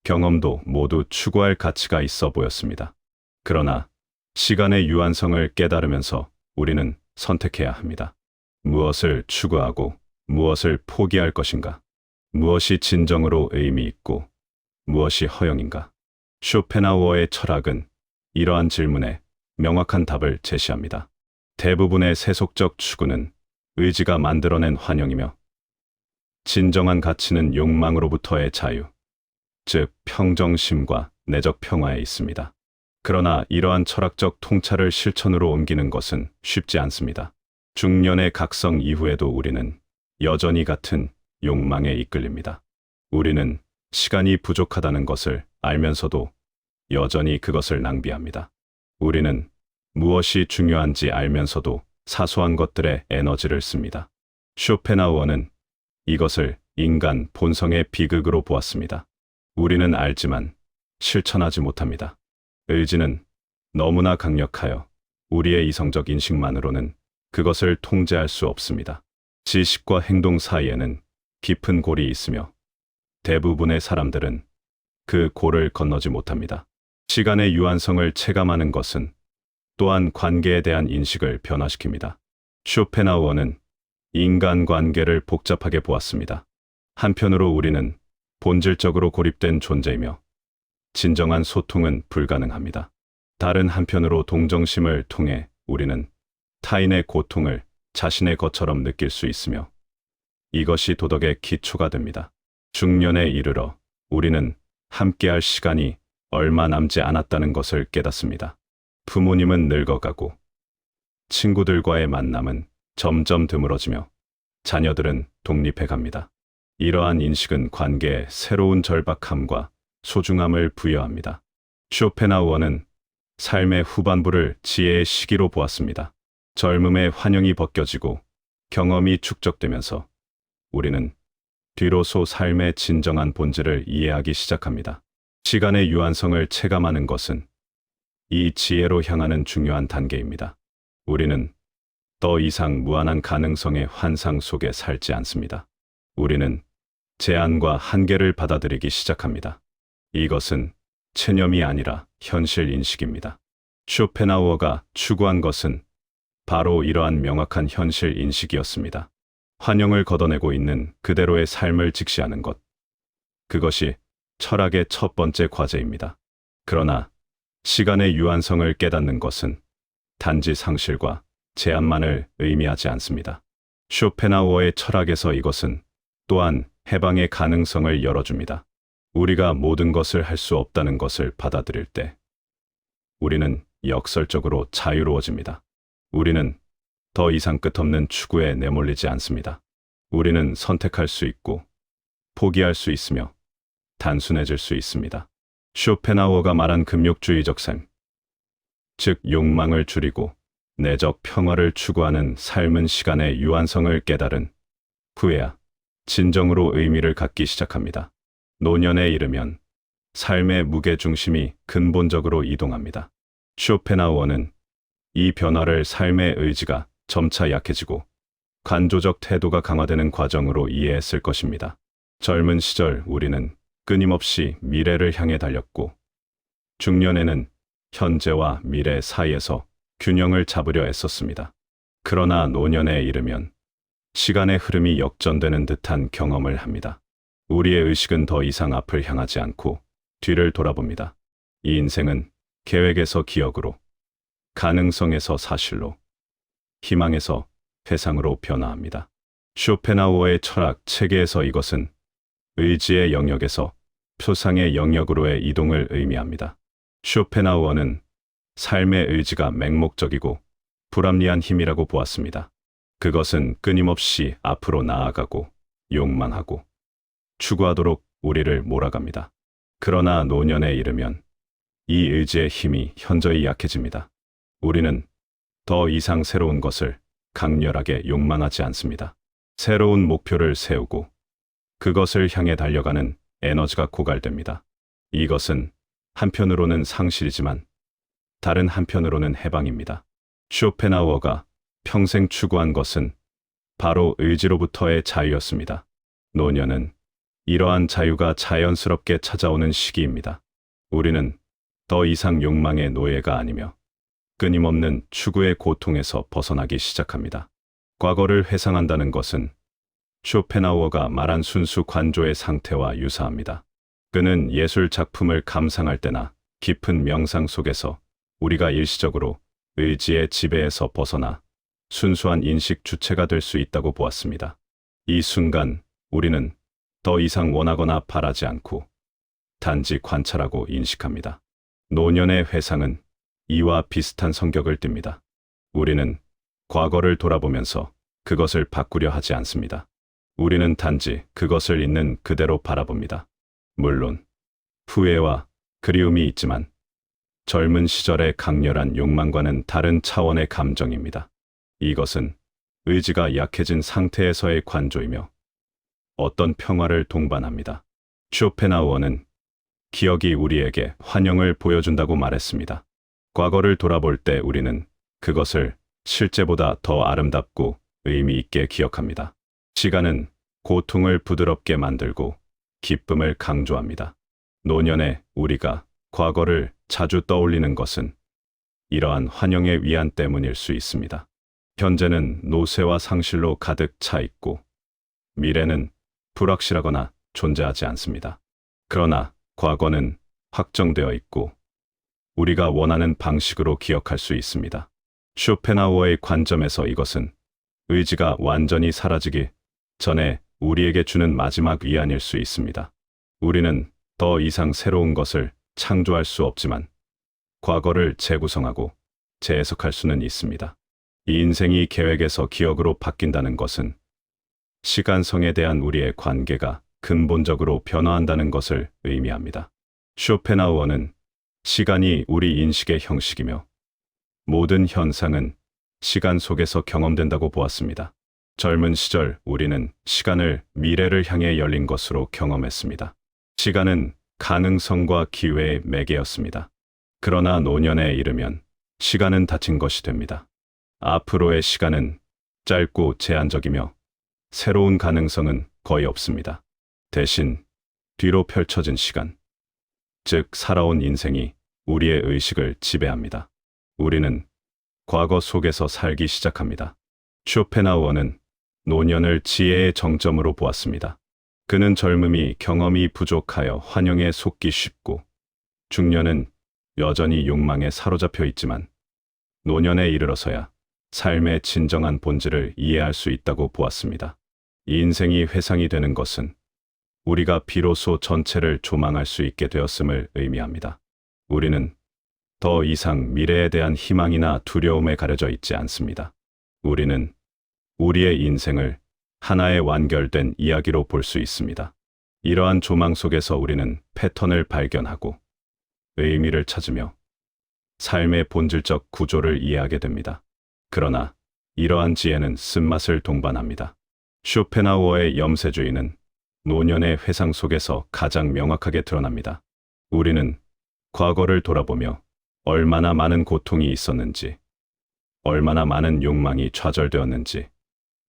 경험도 모두 추구할 가치가 있어 보였습니다. 그러나 시간의 유한성을 깨달으면서 우리는 선택해야 합니다. 무엇을 추구하고 무엇을 포기할 것인가? 무엇이 진정으로 의미 있고 무엇이 허영인가? 쇼펜하우어의 철학은 이러한 질문에 명확한 답을 제시합니다. 대부분의 세속적 추구는 의지가 만들어낸 환영이며 진정한 가치는 욕망으로부터의 자유, 즉 평정심과 내적 평화에 있습니다. 그러나 이러한 철학적 통찰을 실천으로 옮기는 것은 쉽지 않습니다. 중년의 각성 이후에도 우리는 여전히 같은 욕망에 이끌립니다. 우리는 시간이 부족하다는 것을 알면서도 여전히 그것을 낭비합니다. 우리는 무엇이 중요한지 알면서도 사소한 것들에 에너지를 씁니다. 쇼펜하우어는 이것을 인간 본성의 비극으로 보았습니다. 우리는 알지만 실천하지 못합니다. 의지는 너무나 강력하여 우리의 이성적 인식만으로는 그것을 통제할 수 없습니다. 지식과 행동 사이에는 깊은 골이 있으며 대부분의 사람들은 그 골을 건너지 못합니다. 시간의 유한성을 체감하는 것은 또한 관계에 대한 인식을 변화시킵니다. 쇼펜하우어는 인간관계를 복잡하게 보았습니다. 한편으로 우리는 본질적으로 고립된 존재이며 진정한 소통은 불가능합니다. 다른 한편으로 동정심을 통해 우리는 타인의 고통을 자신의 것처럼 느낄 수 있으며 이것이 도덕의 기초가 됩니다. 중년에 이르러 우리는 함께할 시간이 얼마 남지 않았다는 것을 깨닫습니다. 부모님은 늙어가고 친구들과의 만남은 점점 드물어지며 자녀들은 독립해 갑니다. 이러한 인식은 관계에 새로운 절박함과 소중함을 부여합니다. 쇼펜하우어는 삶의 후반부를 지혜의 시기로 보았습니다. 젊음의 환영이 벗겨지고 경험이 축적되면서 우리는 뒤로소 삶의 진정한 본질을 이해하기 시작합니다. 시간의 유한성을 체감하는 것은 이 지혜로 향하는 중요한 단계입니다. 우리는 더 이상 무한한 가능성의 환상 속에 살지 않습니다. 우리는 제한과 한계를 받아들이기 시작합니다. 이것은 체념이 아니라 현실 인식입니다. 쇼펜하우어가 추구한 것은 바로 이러한 명확한 현실 인식이었습니다. 환영을 걷어내고 있는 그대로의 삶을 직시하는 것. 그것이 철학의 첫 번째 과제입니다. 그러나 시간의 유한성을 깨닫는 것은 단지 상실과 제한만을 의미하지 않습니다. 쇼펜하우어의 철학에서 이것은 또한 해방의 가능성을 열어줍니다. 우리가 모든 것을 할 수 없다는 것을 받아들일 때 우리는 역설적으로 자유로워집니다. 우리는 더 이상 끝없는 추구에 내몰리지 않습니다. 우리는 선택할 수 있고 포기할 수 있으며 단순해질 수 있습니다. 쇼펜하우어가 말한 금욕주의적 삶, 즉 욕망을 줄이고 내적 평화를 추구하는 삶은 시간의 유한성을 깨달은 후에야 진정으로 의미를 갖기 시작합니다. 노년에 이르면 삶의 무게중심이 근본적으로 이동합니다. 쇼펜하우어는 이 변화를 삶의 의지가 점차 약해지고 관조적 태도가 강화되는 과정으로 이해했을 것입니다. 젊은 시절 우리는 끊임없이 미래를 향해 달렸고 중년에는 현재와 미래 사이에서 균형을 잡으려 애썼습니다. 그러나 노년에 이르면 시간의 흐름이 역전되는 듯한 경험을 합니다. 우리의 의식은 더 이상 앞을 향하지 않고 뒤를 돌아봅니다. 이 인생은 계획에서 기억으로, 가능성에서 사실로, 희망에서 회상으로 변화합니다. 쇼펜하우어의 철학 체계에서 이것은 의지의 영역에서 표상의 영역으로의 이동을 의미합니다. 쇼펜하우어는 삶의 의지가 맹목적이고 불합리한 힘이라고 보았습니다. 그것은 끊임없이 앞으로 나아가고 욕망하고 추구하도록 우리를 몰아갑니다. 그러나 노년에 이르면 이 의지의 힘이 현저히 약해집니다. 우리는 더 이상 새로운 것을 강렬하게 욕망하지 않습니다. 새로운 목표를 세우고 그것을 향해 달려가는 에너지가 고갈됩니다. 이것은 한편으로는 상실이지만 다른 한편으로는 해방입니다. 쇼펜하우어가 평생 추구한 것은 바로 의지로부터의 자유였습니다. 노년은 이러한 자유가 자연스럽게 찾아오는 시기입니다. 우리는 더 이상 욕망의 노예가 아니며 끊임없는 추구의 고통에서 벗어나기 시작합니다. 과거를 회상한다는 것은 쇼펜하우어가 말한 순수 관조의 상태와 유사합니다. 그는 예술 작품을 감상할 때나 깊은 명상 속에서 우리가 일시적으로 의지의 지배에서 벗어나 순수한 인식 주체가 될 수 있다고 보았습니다. 이 순간 우리는 더 이상 원하거나 바라지 않고 단지 관찰하고 인식합니다. 노년의 회상은 이와 비슷한 성격을 띱니다. 우리는 과거를 돌아보면서 그것을 바꾸려 하지 않습니다. 우리는 단지 그것을 있는 그대로 바라봅니다. 물론 후회와 그리움이 있지만 젊은 시절의 강렬한 욕망과는 다른 차원의 감정입니다. 이것은 의지가 약해진 상태에서의 관조이며 어떤 평화를 동반합니다. 쇼펜하우어는 기억이 우리에게 환영을 보여준다고 말했습니다. 과거를 돌아볼 때 우리는 그것을 실제보다 더 아름답고 의미 있게 기억합니다. 시간은 고통을 부드럽게 만들고 기쁨을 강조합니다. 노년에 우리가 과거를 자주 떠올리는 것은 이러한 환영의 위안 때문일 수 있습니다. 현재는 노쇠와 상실로 가득 차 있고 미래는 불확실하거나 존재하지 않습니다. 그러나 과거는 확정되어 있고 우리가 원하는 방식으로 기억할 수 있습니다. 쇼펜하우어의 관점에서 이것은 의지가 완전히 사라지기 전에 우리에게 주는 마지막 위안일 수 있습니다. 우리는 더 이상 새로운 것을 창조할 수 없지만 과거를 재구성하고 재해석할 수는 있습니다. 이 인생이 계획에서 기억으로 바뀐다는 것은 시간성에 대한 우리의 관계가 근본적으로 변화한다는 것을 의미합니다. 쇼펜하우어는 시간이 우리 인식의 형식이며 모든 현상은 시간 속에서 경험된다고 보았습니다. 젊은 시절 우리는 시간을 미래를 향해 열린 것으로 경험했습니다. 시간은 가능성과 기회의 매개였습니다. 그러나 노년에 이르면 시간은 닫힌 것이 됩니다. 앞으로의 시간은 짧고 제한적이며 새로운 가능성은 거의 없습니다. 대신 뒤로 펼쳐진 시간, 즉 살아온 인생이 우리의 의식을 지배합니다. 우리는 과거 속에서 살기 시작합니다. 쇼펜하우어는 노년을 지혜의 정점으로 보았습니다. 그는 젊음이 경험이 부족하여 환영에 속기 쉽고 중년은 여전히 욕망에 사로잡혀 있지만 노년에 이르러서야 삶의 진정한 본질을 이해할 수 있다고 보았습니다. 이 인생이 회상이 되는 것은 우리가 비로소 전체를 조망할 수 있게 되었음을 의미합니다. 우리는 더 이상 미래에 대한 희망이나 두려움에 가려져 있지 않습니다. 우리는 우리의 인생을 하나의 완결된 이야기로 볼 수 있습니다. 이러한 조망 속에서 우리는 패턴을 발견하고 의미를 찾으며 삶의 본질적 구조를 이해하게 됩니다. 그러나 이러한 지혜는 쓴맛을 동반합니다. 쇼펜하우어의 염세주의는 노년의 회상 속에서 가장 명확하게 드러납니다. 우리는 과거를 돌아보며 얼마나 많은 고통이 있었는지, 얼마나 많은 욕망이 좌절되었는지,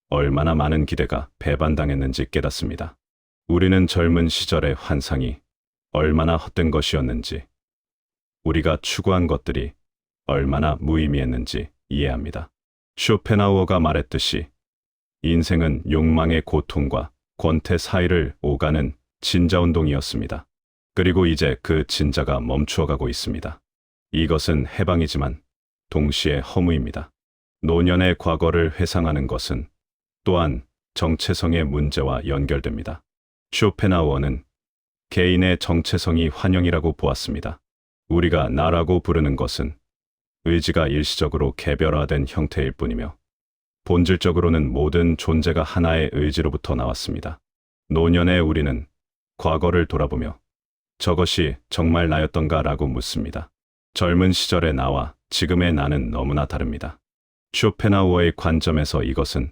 얼마나 많은 기대가 배반당했는지 깨닫습니다. 우리는 젊은 시절의 환상이 얼마나 헛된 것이었는지, 우리가 추구한 것들이 얼마나 무의미했는지 이해합니다. 쇼펜하우어가 말했듯이 인생은 욕망의 고통과 권태 사이를 오가는 진자운동이었습니다. 그리고 이제 그 진자가 멈추어가고 있습니다. 이것은 해방이지만 동시에 허무입니다. 노년의 과거를 회상하는 것은 또한 정체성의 문제와 연결됩니다. 쇼펜하우어는 개인의 정체성이 환영이라고 보았습니다. 우리가 나라고 부르는 것은 의지가 일시적으로 개별화된 형태일 뿐이며 본질적으로는 모든 존재가 하나의 의지로부터 나왔습니다. 노년에 우리는 과거를 돌아보며 저것이 정말 나였던가라고 묻습니다. 젊은 시절의 나와 지금의 나는 너무나 다릅니다. 쇼펜하우어의 관점에서 이것은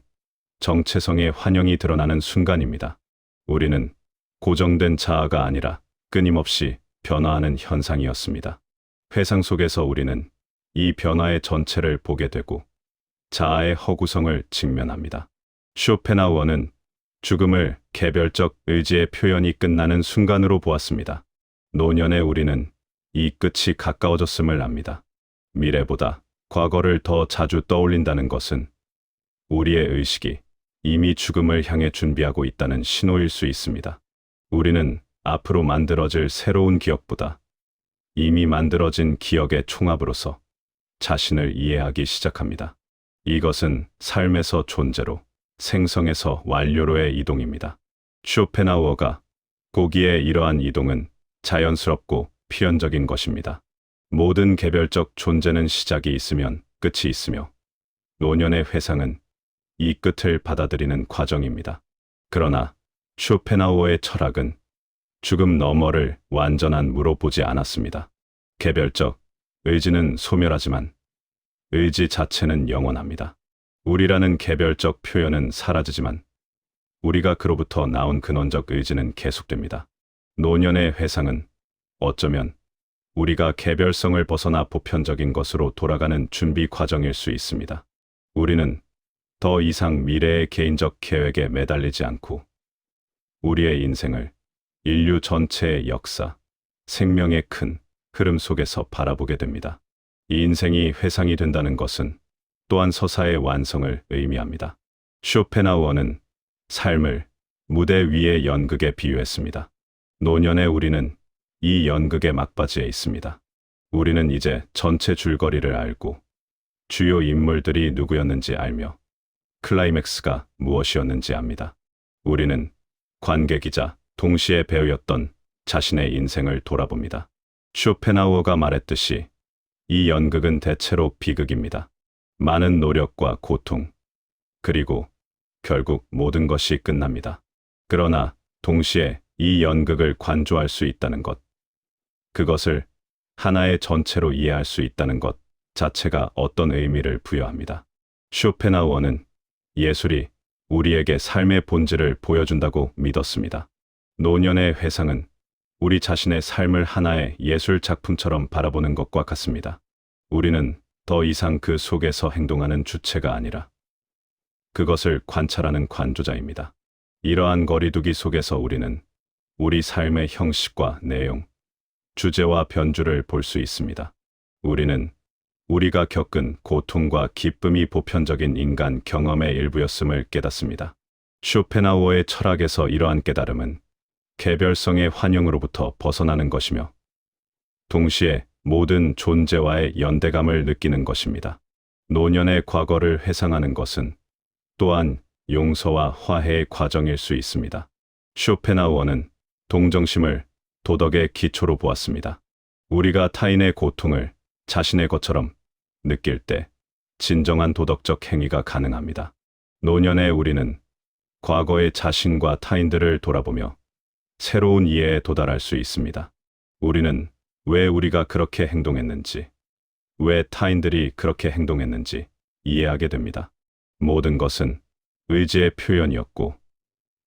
정체성의 환영이 드러나는 순간입니다. 우리는 고정된 자아가 아니라 끊임없이 변화하는 현상이었습니다. 회상 속에서 우리는 이 변화의 전체를 보게 되고 자아의 허구성을 직면합니다. 쇼펜하우어는 죽음을 개별적 의지의 표현이 끝나는 순간으로 보았습니다. 노년의 우리는 이 끝이 가까워졌음을 압니다. 미래보다 과거를 더 자주 떠올린다는 것은 우리의 의식이 이미 죽음을 향해 준비하고 있다는 신호일 수 있습니다. 우리는 앞으로 만들어질 새로운 기억보다 이미 만들어진 기억의 총합으로서 자신을 이해하기 시작합니다. 이것은 삶에서 존재로, 생성에서 완료로의 이동입니다. 쇼펜하우어가 고기에 이러한 이동은 자연스럽고 필연적인 것입니다. 모든 개별적 존재는 시작이 있으면 끝이 있으며 노년의 회상은 이 끝을 받아들이는 과정입니다. 그러나 쇼펜하우어의 철학은 죽음 너머를 완전한 무로 보지 않았습니다. 개별적 의지는 소멸하지만 의지 자체는 영원합니다. 우리라는 개별적 표현은 사라지지만 우리가 그로부터 나온 근원적 의지는 계속됩니다. 노년의 회상은 어쩌면 우리가 개별성을 벗어나 보편적인 것으로 돌아가는 준비 과정일 수 있습니다. 우리는 더 이상 미래의 개인적 계획에 매달리지 않고 우리의 인생을 인류 전체의 역사, 생명의 큰 흐름 속에서 바라보게 됩니다. 이 인생이 회상이 된다는 것은 또한 서사의 완성을 의미합니다. 쇼펜하우어는 삶을 무대 위의 연극에 비유했습니다. 노년의 우리는 이 연극의 막바지에 있습니다. 우리는 이제 전체 줄거리를 알고 주요 인물들이 누구였는지 알며 클라이맥스가 무엇이었는지 압니다. 우리는 관객이자 동시에 배우였던 자신의 인생을 돌아봅니다. 쇼펜하우어가 말했듯이 이 연극은 대체로 비극입니다. 많은 노력과 고통, 그리고 결국 모든 것이 끝납니다. 그러나 동시에 이 연극을 관조할 수 있다는 것, 그것을 하나의 전체로 이해할 수 있다는 것 자체가 어떤 의미를 부여합니다. 쇼펜하우어는 예술이 우리에게 삶의 본질을 보여준다고 믿었습니다. 노년의 회상은 우리 자신의 삶을 하나의 예술 작품처럼 바라보는 것과 같습니다. 우리는 더 이상 그 속에서 행동하는 주체가 아니라 그것을 관찰하는 관조자입니다. 이러한 거리두기 속에서 우리는 우리 삶의 형식과 내용, 주제와 변주를 볼 수 있습니다. 우리는 우리가 겪은 고통과 기쁨이 보편적인 인간 경험의 일부였음을 깨닫습니다. 쇼펜하우어의 철학에서 이러한 깨달음은 개별성의 환영으로부터 벗어나는 것이며 동시에 모든 존재와의 연대감을 느끼는 것입니다. 노년의 과거를 회상하는 것은 또한 용서와 화해의 과정일 수 있습니다. 쇼펜하우어는 동정심을 도덕의 기초로 보았습니다. 우리가 타인의 고통을 자신의 것처럼 느낄 때 진정한 도덕적 행위가 가능합니다. 노년의 우리는 과거의 자신과 타인들을 돌아보며 새로운 이해에 도달할 수 있습니다. 우리는 왜 우리가 그렇게 행동했는지, 왜 타인들이 그렇게 행동했는지 이해하게 됩니다. 모든 것은 의지의 표현이었고,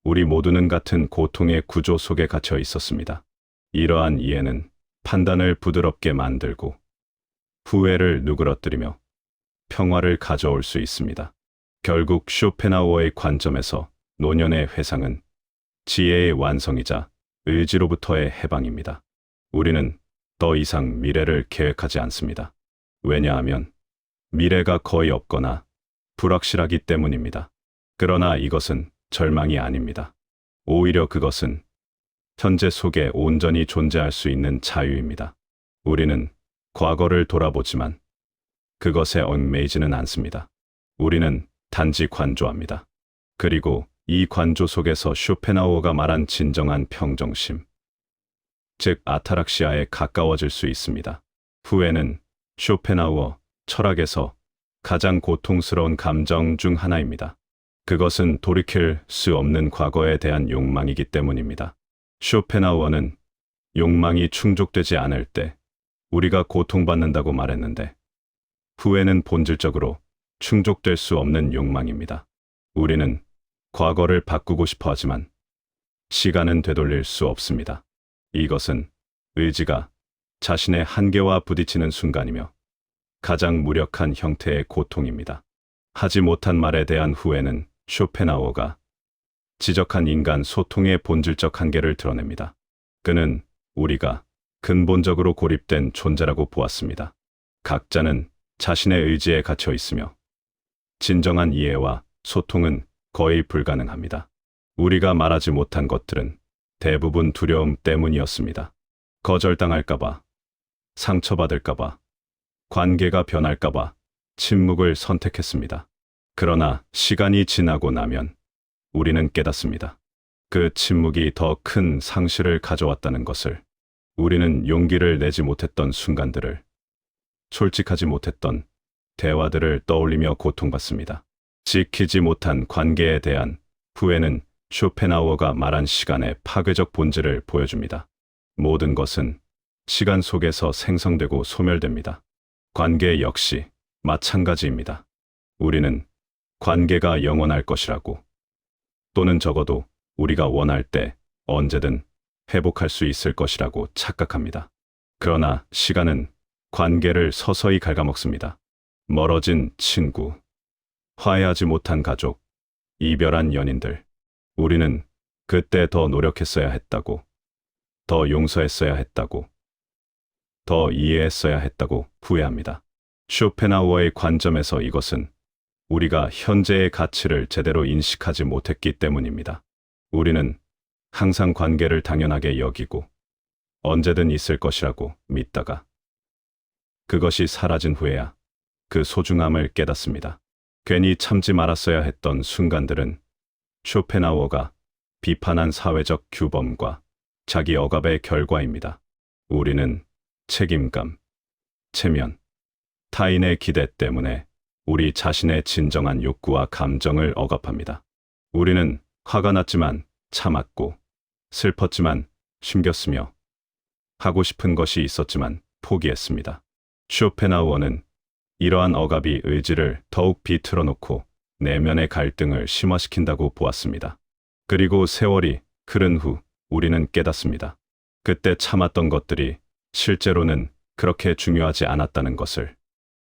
우리 모두는 같은 고통의 구조 속에 갇혀 있었습니다. 이러한 이해는 판단을 부드럽게 만들고, 후회를 누그러뜨리며 평화를 가져올 수 있습니다. 결국 쇼펜하우어의 관점에서 노년의 회상은 지혜의 완성이자 의지로부터의 해방입니다. 우리는 더 이상 미래를 계획하지 않습니다. 왜냐하면 미래가 거의 없거나 불확실하기 때문입니다. 그러나 이것은 절망이 아닙니다. 오히려 그것은 현재 속에 온전히 존재할 수 있는 자유입니다. 우리는 과거를 돌아보지만 그것에 얽매이지는 않습니다. 우리는 단지 관조합니다. 그리고 이 관조 속에서 쇼펜하우어가 말한 진정한 평정심, 즉 아타락시아에 가까워질 수 있습니다. 후회는 쇼펜하우어 철학에서 가장 고통스러운 감정 중 하나입니다. 그것은 돌이킬 수 없는 과거에 대한 욕망이기 때문입니다. 쇼펜하우어는 욕망이 충족되지 않을 때 우리가 고통받는다고 말했는데, 후회는 본질적으로 충족될 수 없는 욕망입니다. 우리는 과거를 바꾸고 싶어 하지만 시간은 되돌릴 수 없습니다. 이것은 의지가 자신의 한계와 부딪히는 순간이며 가장 무력한 형태의 고통입니다. 하지 못한 말에 대한 후회는 쇼펜하우어가 지적한 인간 소통의 본질적 한계를 드러냅니다. 그는 우리가 근본적으로 고립된 존재라고 보았습니다. 각자는 자신의 의지에 갇혀 있으며 진정한 이해와 소통은 거의 불가능합니다. 우리가 말하지 못한 것들은 대부분 두려움 때문이었습니다. 거절당할까봐, 상처받을까봐, 관계가 변할까봐 침묵을 선택했습니다. 그러나 시간이 지나고 나면 우리는 깨닫습니다. 그 침묵이 더 큰 상실을 가져왔다는 것을. 우리는 용기를 내지 못했던 순간들을, 솔직하지 못했던 대화들을 떠올리며 고통받습니다. 지키지 못한 관계에 대한 후회는 쇼펜하우어가 말한 시간의 파괴적 본질을 보여줍니다. 모든 것은 시간 속에서 생성되고 소멸됩니다. 관계 역시 마찬가지입니다. 우리는 관계가 영원할 것이라고, 또는 적어도 우리가 원할 때 언제든 회복할 수 있을 것이라고 착각합니다. 그러나 시간은 관계를 서서히 갉아먹습니다. 멀어진 친구, 화해하지 못한 가족, 이별한 연인들. 우리는 그때 더 노력했어야 했다고, 더 용서했어야 했다고, 더 이해했어야 했다고 후회합니다. 쇼펜하우어의 관점에서 이것은 우리가 현재의 가치를 제대로 인식하지 못했기 때문입니다. 우리는 항상 관계를 당연하게 여기고 언제든 있을 것이라고 믿다가 그것이 사라진 후에야 그 소중함을 깨닫습니다. 괜히 참지 말았어야 했던 순간들은 쇼펜하우어가 비판한 사회적 규범과 자기 억압의 결과입니다. 우리는 책임감, 체면, 타인의 기대 때문에 우리 자신의 진정한 욕구와 감정을 억압합니다. 우리는 화가 났지만 참았고, 슬펐지만 숨겼으며, 하고 싶은 것이 있었지만 포기했습니다. 쇼펜하우어는 이러한 억압이 의지를 더욱 비틀어 놓고 내면의 갈등을 심화시킨다고 보았습니다. 그리고 세월이 흐른 후 우리는 깨닫습니다. 그때 참았던 것들이 실제로는 그렇게 중요하지 않았다는 것을.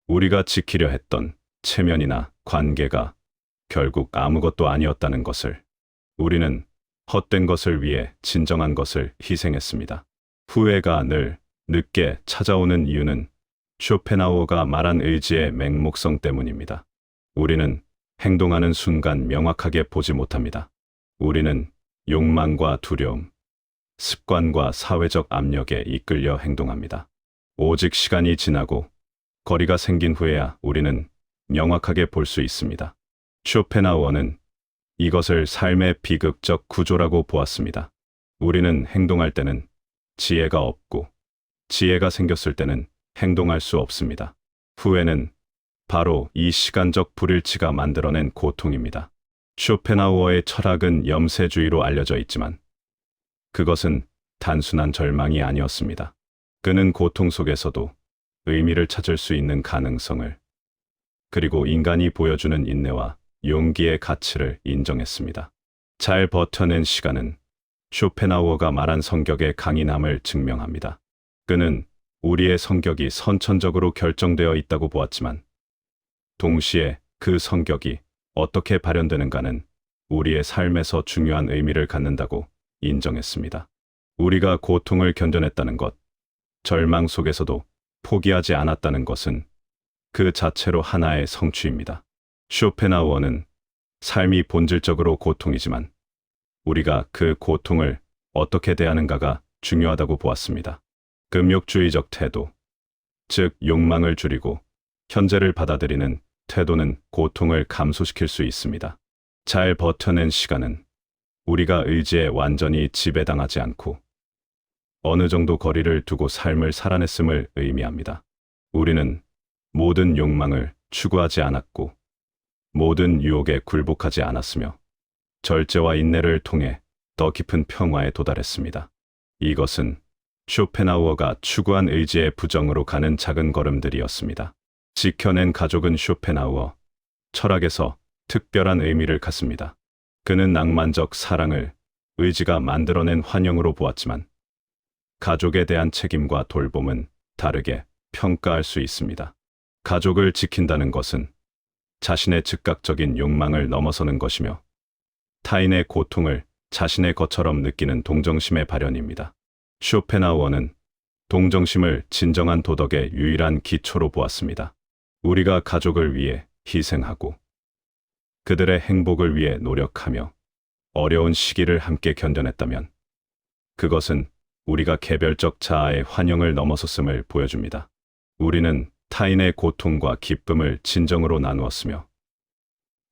우리가 지키려 했던 체면이나 관계가 결국 아무것도 아니었다는 것을. 우리는 헛된 것을 위해 진정한 것을 희생했습니다. 후회가 늘 늦게 찾아오는 이유는 쇼펜하우어가 말한 의지의 맹목성 때문입니다. 우리는 행동하는 순간 명확하게 보지 못합니다. 우리는 욕망과 두려움, 습관과 사회적 압력에 이끌려 행동합니다. 오직 시간이 지나고 거리가 생긴 후에야 우리는 명확하게 볼 수 있습니다. 쇼펜하우어는 이것을 삶의 비극적 구조라고 보았습니다. 우리는 행동할 때는 지혜가 없고, 지혜가 생겼을 때는 행동할 수 없습니다. 후회는 바로 이 시간적 불일치가 만들어낸 고통입니다. 쇼펜하우어의 철학은 염세주의로 알려져 있지만 그것은 단순한 절망이 아니었습니다. 그는 고통 속에서도 의미를 찾을 수 있는 가능성을, 그리고 인간이 보여주는 인내와 용기의 가치를 인정했습니다. 잘 버텨낸 시간은 쇼펜하우어가 말한 성격의 강인함을 증명합니다. 그는 우리의 성격이 선천적으로 결정되어 있다고 보았지만 동시에 그 성격이 어떻게 발현되는가는 우리의 삶에서 중요한 의미를 갖는다고 인정했습니다. 우리가 고통을 견뎌냈다는 것, 절망 속에서도 포기하지 않았다는 것은 그 자체로 하나의 성취입니다. 쇼펜하우어는 삶이 본질적으로 고통이지만 우리가 그 고통을 어떻게 대하는가가 중요하다고 보았습니다. 금욕주의적 태도, 즉 욕망을 줄이고 현재를 받아들이는 태도는 고통을 감소시킬 수 있습니다. 잘 버텨낸 시간은 우리가 의지에 완전히 지배당하지 않고 어느 정도 거리를 두고 삶을 살아냈음을 의미합니다. 우리는 모든 욕망을 추구하지 않았고 모든 유혹에 굴복하지 않았으며 절제와 인내를 통해 더 깊은 평화에 도달했습니다. 이것은 쇼펜하우어가 추구한 의지의 부정으로 가는 작은 걸음들이었습니다. 지켜낸 가족은 쇼펜하우어 철학에서 특별한 의미를 갖습니다. 그는 낭만적 사랑을 의지가 만들어낸 환영으로 보았지만 가족에 대한 책임과 돌봄은 다르게 평가할 수 있습니다. 가족을 지킨다는 것은 자신의 즉각적인 욕망을 넘어서는 것이며 타인의 고통을 자신의 것처럼 느끼는 동정심의 발현입니다. 쇼펜하우어는 동정심을 진정한 도덕의 유일한 기초로 보았습니다. 우리가 가족을 위해 희생하고 그들의 행복을 위해 노력하며 어려운 시기를 함께 견뎌냈다면 그것은 우리가 개별적 자아의 환영을 넘어섰음을 보여줍니다. 우리는 타인의 고통과 기쁨을 진정으로 나누었으며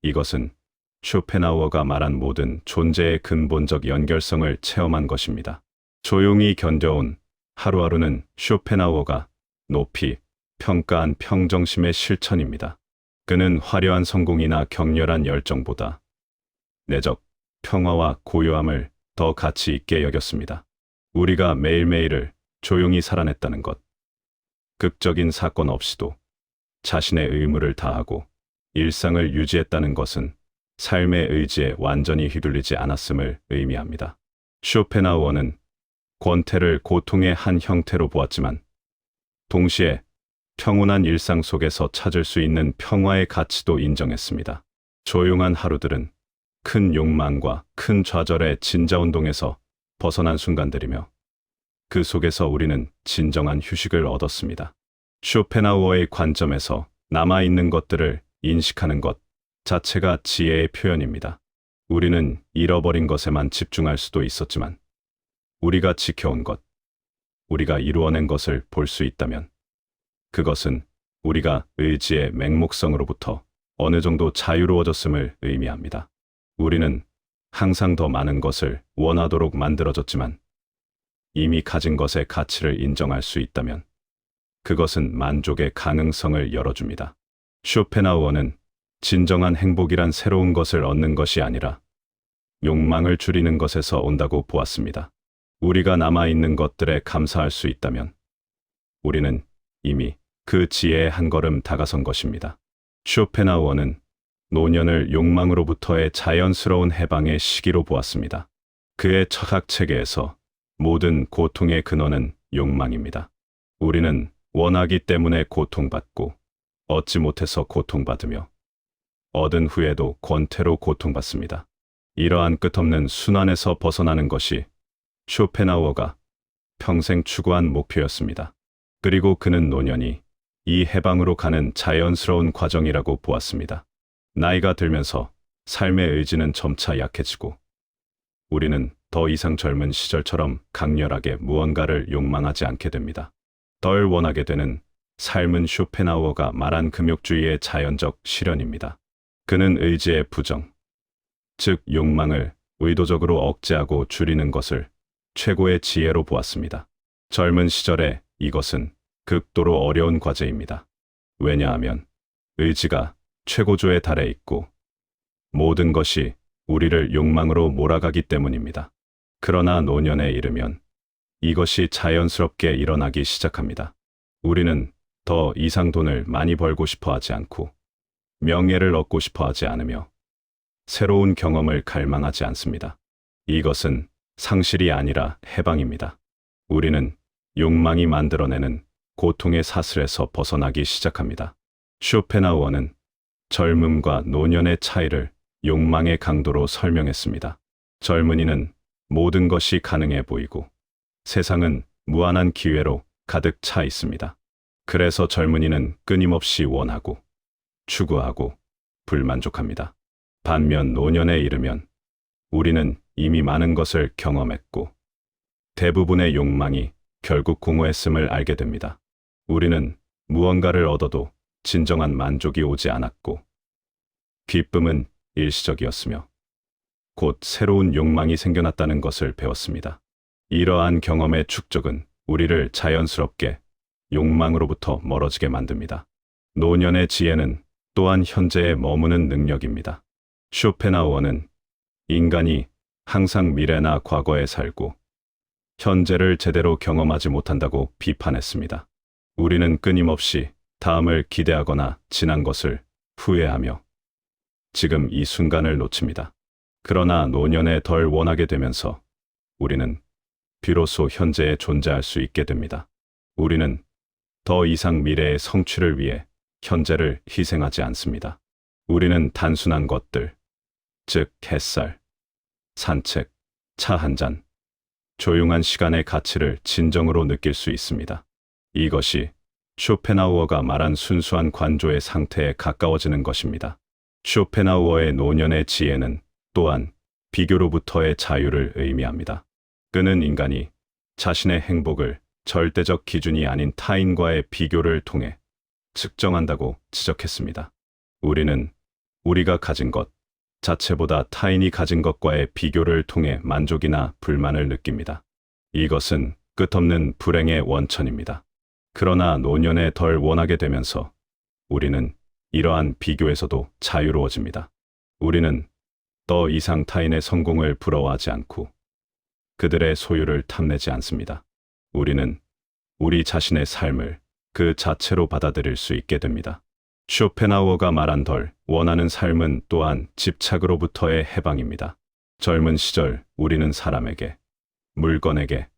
이것은 쇼펜하우어가 말한 모든 존재의 근본적 연결성을 체험한 것입니다. 조용히 견뎌온 하루하루는 쇼펜하우어가 높이 평가한 평정심의 실천입니다. 그는 화려한 성공이나 격렬한 열정보다 내적 평화와 고요함을 더 가치 있게 여겼습니다. 우리가 매일매일을 조용히 살아냈다는 것, 극적인 사건 없이도 자신의 의무를 다하고 일상을 유지했다는 것은 삶의 의지에 완전히 휘둘리지 않았음을 의미합니다. 쇼펜하우어는 권태를 고통의 한 형태로 보았지만 동시에 평온한 일상 속에서 찾을 수 있는 평화의 가치도 인정했습니다. 조용한 하루들은 큰 욕망과 큰 좌절의 진자운동에서 벗어난 순간들이며 그 속에서 우리는 진정한 휴식을 얻었습니다. 쇼펜하우어의 관점에서 남아있는 것들을 인식하는 것 자체가 지혜의 표현입니다. 우리는 잃어버린 것에만 집중할 수도 있었지만 우리가 지켜온 것, 우리가 이루어낸 것을 볼 수 있다면 그것은 우리가 의지의 맹목성으로부터 어느 정도 자유로워졌음을 의미합니다. 우리는 항상 더 많은 것을 원하도록 만들어졌지만 이미 가진 것의 가치를 인정할 수 있다면 그것은 만족의 가능성을 열어줍니다. 쇼펜하우어는 진정한 행복이란 새로운 것을 얻는 것이 아니라 욕망을 줄이는 것에서 온다고 보았습니다. 우리가 남아있는 것들에 감사할 수 있다면 우리는 이미 그 지혜에 한 걸음 다가선 것입니다. 쇼펜하우어는 노년을 욕망으로부터의 자연스러운 해방의 시기로 보았습니다. 그의 철학체계에서 모든 고통의 근원은 욕망입니다. 우리는 원하기 때문에 고통받고 얻지 못해서 고통받으며 얻은 후에도 권태로 고통받습니다. 이러한 끝없는 순환에서 벗어나는 것이 쇼펜하우어가 평생 추구한 목표였습니다. 그리고 그는 노년이 이 해방으로 가는 자연스러운 과정이라고 보았습니다. 나이가 들면서 삶의 의지는 점차 약해지고 우리는 더 이상 젊은 시절처럼 강렬하게 무언가를 욕망하지 않게 됩니다. 덜 원하게 되는 삶은 쇼펜하우어가 말한 금욕주의의 자연적 실현입니다. 그는 의지의 부정, 즉 욕망을 의도적으로 억제하고 줄이는 것을 최고의 지혜로 보았습니다. 젊은 시절에 이것은 극도로 어려운 과제입니다. 왜냐하면 의지가 최고조에 달해 있고 모든 것이 우리를 욕망으로 몰아가기 때문입니다. 그러나 노년에 이르면 이것이 자연스럽게 일어나기 시작합니다. 우리는 더 이상 돈을 많이 벌고 싶어 하지 않고 명예를 얻고 싶어 하지 않으며 새로운 경험을 갈망하지 않습니다. 이것은 상실이 아니라 해방입니다. 우리는 욕망이 만들어내는 고통의 사슬에서 벗어나기 시작합니다. 쇼펜하우어는 젊음과 노년의 차이를 욕망의 강도로 설명했습니다. 젊은이는 모든 것이 가능해 보이고 세상은 무한한 기회로 가득 차 있습니다. 그래서 젊은이는 끊임없이 원하고 추구하고 불만족합니다. 반면 노년에 이르면 우리는 이미 많은 것을 경험했고 대부분의 욕망이 결국 공허했음을 알게 됩니다. 우리는 무언가를 얻어도 진정한 만족이 오지 않았고 기쁨은 일시적이었으며 곧 새로운 욕망이 생겨났다는 것을 배웠습니다. 이러한 경험의 축적은 우리를 자연스럽게 욕망으로부터 멀어지게 만듭니다. 노년의 지혜는 또한 현재에 머무는 능력입니다. 쇼펜하우어는 인간이 항상 미래나 과거에 살고 현재를 제대로 경험하지 못한다고 비판했습니다. 우리는 끊임없이 다음을 기대하거나 지난 것을 후회하며 지금 이 순간을 놓칩니다. 그러나 노년에 덜 원하게 되면서 우리는 비로소 현재에 존재할 수 있게 됩니다. 우리는 더 이상 미래의 성취를 위해 현재를 희생하지 않습니다. 우리는 단순한 것들, 즉 햇살, 산책, 차 한 잔, 조용한 시간의 가치를 진정으로 느낄 수 있습니다. 이것이 쇼펜하우어가 말한 순수한 관조의 상태에 가까워지는 것입니다. 쇼펜하우어의 노년의 지혜는 또한 비교로부터의 자유를 의미합니다. 그는 인간이 자신의 행복을 절대적 기준이 아닌 타인과의 비교를 통해 측정한다고 지적했습니다. 우리는 우리가 가진 것 자체보다 타인이 가진 것과의 비교를 통해 만족이나 불만을 느낍니다. 이것은 끝없는 불행의 원천입니다. 그러나 노년에 덜 원하게 되면서 우리는 이러한 비교에서도 자유로워집니다. 우리는 더 이상 타인의 성공을 부러워하지 않고 그들의 소유를 탐내지 않습니다. 우리는 우리 자신의 삶을 그 자체로 받아들일 수 있게 됩니다. 쇼펜하우어가 말한 덜 원하는 삶은 또한 집착으로부터의 해방입니다. 젊은 시절 우리는 사람에게, 물건에게,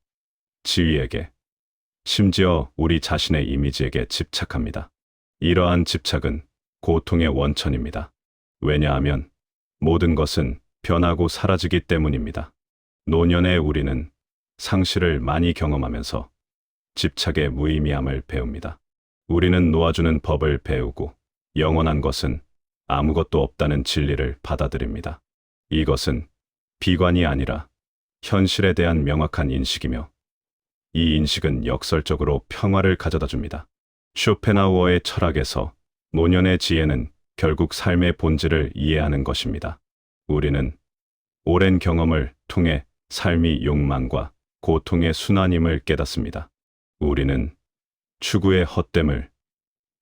지위에게, 심지어 우리 자신의 이미지에게 집착합니다. 이러한 집착은 고통의 원천입니다. 왜냐하면 모든 것은 변하고 사라지기 때문입니다. 노년의 우리는 상실을 많이 경험하면서 집착의 무의미함을 배웁니다. 우리는 놓아주는 법을 배우고 영원한 것은 아무것도 없다는 진리를 받아들입니다. 이것은 비관이 아니라 현실에 대한 명확한 인식이며 이 인식은 역설적으로 평화를 가져다 줍니다. 쇼펜하우어의 철학에서 노년의 지혜는 결국 삶의 본질을 이해하는 것입니다. 우리는 오랜 경험을 통해 삶이 욕망과 고통의 순환임을 깨닫습니다. 우리는 추구의 헛됨을,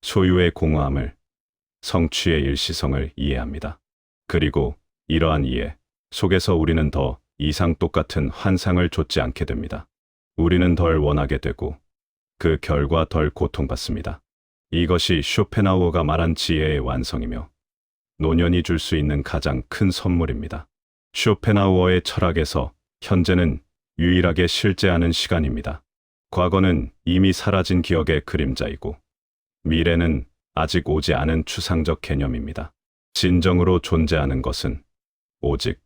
소유의 공허함을, 성취의 일시성을 이해합니다. 그리고 이러한 이해 속에서 우리는 더 이상 똑같은 환상을 좇지 않게 됩니다. 우리는 덜 원하게 되고 그 결과 덜 고통받습니다. 이것이 쇼펜하우어가 말한 지혜의 완성이며 노년이 줄 수 있는 가장 큰 선물입니다. 쇼펜하우어의 철학에서 현재는 유일하게 실제하는 시간입니다. 과거는 이미 사라진 기억의 그림자이고 미래는 아직 오지 않은 추상적 개념입니다. 진정으로 존재하는 것은 오직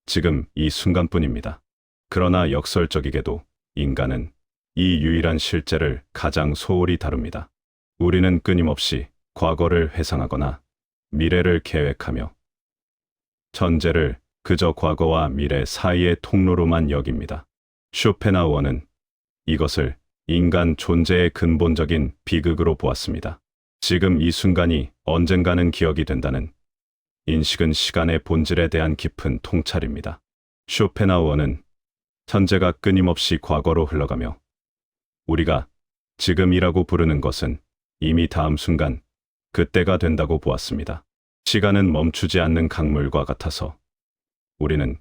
지금 이 순간뿐입니다. 그러나 역설적이게도 인간은 이 유일한 실제를 가장 소홀히 다룹니다. 우리는 끊임없이 과거를 회상하거나 미래를 계획하며 현재를 그저 과거와 미래 사이의 통로로만 여깁니다. 쇼펜하우어는 이것을 인간 존재의 근본적인 비극으로 보았습니다. 지금 이 순간이 언젠가는 기억이 된다는 인식은 시간의 본질에 대한 깊은 통찰입니다. 쇼펜하우어는 현재가 끊임없이 과거로 흘러가며 우리가 지금이라고 부르는 것은 이미 다음 순간, 그때가 된다고 보았습니다. 시간은 멈추지 않는 강물과 같아서 우리는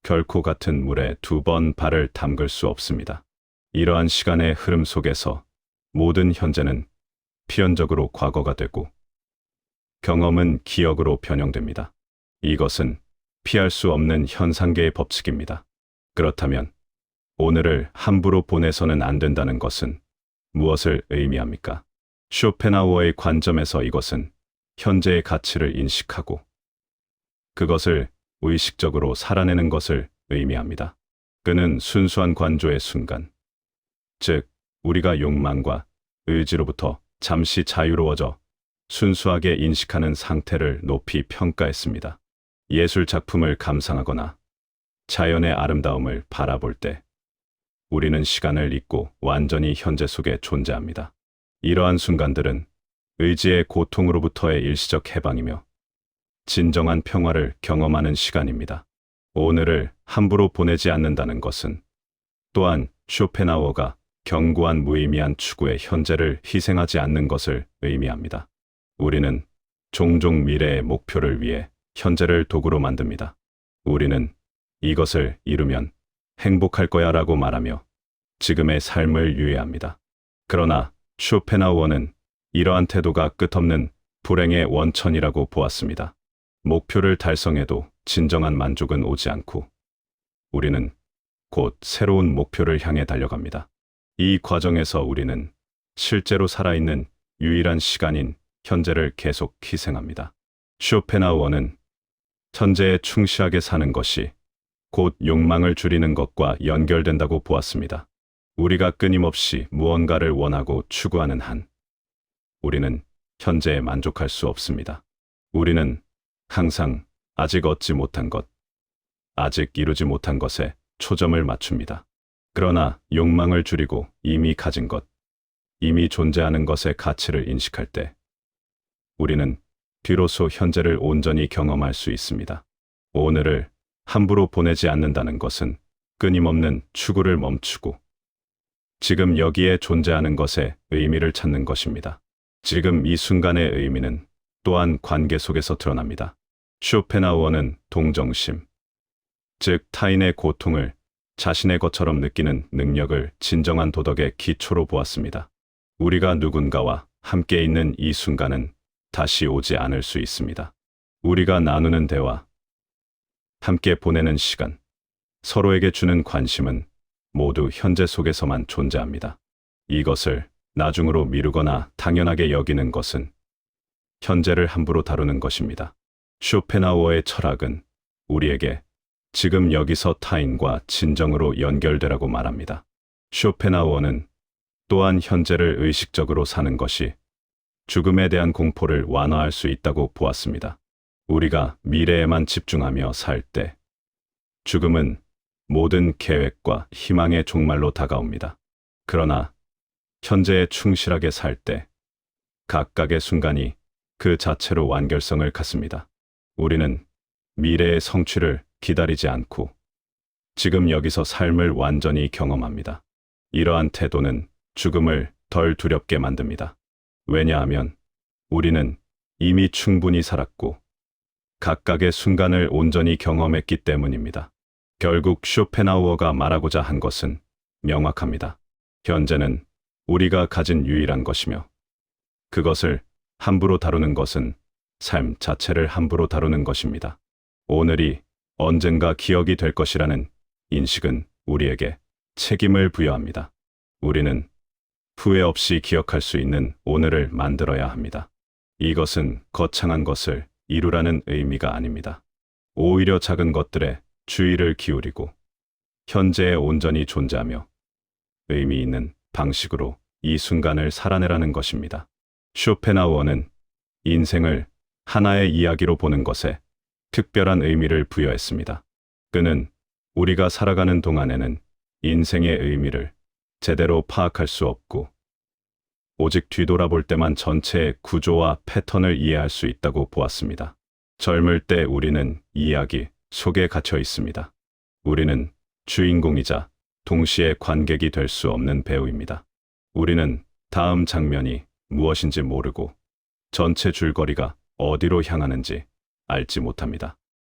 결코 같은 물에 두 번 발을 담글 수 없습니다. 이러한 시간의 흐름 속에서 모든 현재는 필연적으로 과거가 되고 경험은 기억으로 변형됩니다. 이것은 피할 수 없는 현상계의 법칙입니다. 그렇다면 오늘을 함부로 보내서는 안 된다는 것은 무엇을 의미합니까? 쇼펜하우어의 관점에서 이것은 현재의 가치를 인식하고 그것을 의식적으로 살아내는 것을 의미합니다. 그는 순수한 관조의 순간, 즉 우리가 욕망과 의지로부터 잠시 자유로워져 순수하게 인식하는 상태를 높이 평가했습니다. 예술 작품을 감상하거나 자연의 아름다움을 바라볼 때 우리는 시간을 잊고 완전히 현재 속에 존재합니다. 이러한 순간들은 의지의 고통으로부터의 일시적 해방이며 진정한 평화를 경험하는 시간입니다. 오늘을 함부로 보내지 않는다는 것은 또한 쇼펜하우어가 견고한 무의미한 추구의 현재를 희생하지 않는 것을 의미합니다. 우리는 종종 미래의 목표를 위해 현재를 도구로 만듭니다. 우리는 이것을 이루면 행복할 거야 라고 말하며 지금의 삶을 유예합니다. 그러나 쇼펜하우어는 이러한 태도가 끝없는 불행의 원천이라고 보았습니다. 목표를 달성해도 진정한 만족은 오지 않고 우리는 곧 새로운 목표를 향해 달려갑니다. 이 과정에서 우리는 실제로 살아있는 유일한 시간인 현재를 계속 희생합니다. 쇼펜하우어는 현재에 충실하게 사는 것이 곧 욕망을 줄이는 것과 연결된다고 보았습니다. 우리가 끊임없이 무언가를 원하고 추구하는 한, 우리는 현재에 만족할 수 없습니다. 우리는 항상 아직 얻지 못한 것, 아직 이루지 못한 것에 초점을 맞춥니다. 그러나 욕망을 줄이고 이미 가진 것, 이미 존재하는 것의 가치를 인식할 때 우리는 비로소 현재를 온전히 경험할 수 있습니다. 오늘을 함부로 보내지 않는다는 것은 끊임없는 추구를 멈추고 지금 여기에 존재하는 것의 의미를 찾는 것입니다. 지금 이 순간의 의미는 또한 관계 속에서 드러납니다. 쇼펜하우어는 동정심, 즉 타인의 고통을 자신의 것처럼 느끼는 능력을 진정한 도덕의 기초로 보았습니다. 우리가 누군가와 함께 있는 이 순간은 다시 오지 않을 수 있습니다. 우리가 나누는 대화, 함께 보내는 시간, 서로에게 주는 관심은 모두 현재 속에서만 존재합니다. 이것을 나중으로 미루거나 당연하게 여기는 것은 현재를 함부로 다루는 것입니다. 쇼펜하우어의 철학은 우리에게 지금 여기서 타인과 진정으로 연결되라고 말합니다. 쇼펜하우어는 또한 현재를 의식적으로 사는 것이 죽음에 대한 공포를 완화할 수 있다고 보았습니다. 우리가 미래에만 집중하며 살 때 죽음은 모든 계획과 희망의 종말로 다가옵니다. 그러나 현재에 충실하게 살 때 각각의 순간이 그 자체로 완결성을 갖습니다. 우리는 미래의 성취를 기다리지 않고 지금 여기서 삶을 완전히 경험합니다. 이러한 태도는 죽음을 덜 두렵게 만듭니다. 왜냐하면 우리는 이미 충분히 살았고 각각의 순간을 온전히 경험했기 때문입니다. 결국 쇼펜하우어가 말하고자 한 것은 명확합니다. 현재는 우리가 가진 유일한 것이며 그것을 함부로 다루는 것은 삶 자체를 함부로 다루는 것입니다. 오늘이 언젠가 기억이 될 것이라는 인식은 우리에게 책임을 부여합니다. 우리는 후회 없이 기억할 수 있는 오늘을 만들어야 합니다. 이것은 거창한 것을 이루라는 의미가 아닙니다. 오히려 작은 것들에 주의를 기울이고 현재에 온전히 존재하며 의미 있는 방식으로 이 순간을 살아내라는 것입니다. 쇼펜하우어는 인생을 하나의 이야기로 보는 것에 특별한 의미를 부여했습니다. 그는 우리가 살아가는 동안에는 인생의 의미를 제대로 파악할 수 없고 오직 뒤돌아볼 때만 전체의 구조와 패턴을 이해할 수 있다고 보았습니다. 젊을 때 우리는 이야기 속에 갇혀 있습니다. 우리는 주인공이자 동시에 관객이 될 수 없는 배우입니다. 우리는 다음 장면이 무엇인지 모르고 전체 줄거리가 어디로 향하는지 알지 못합니다.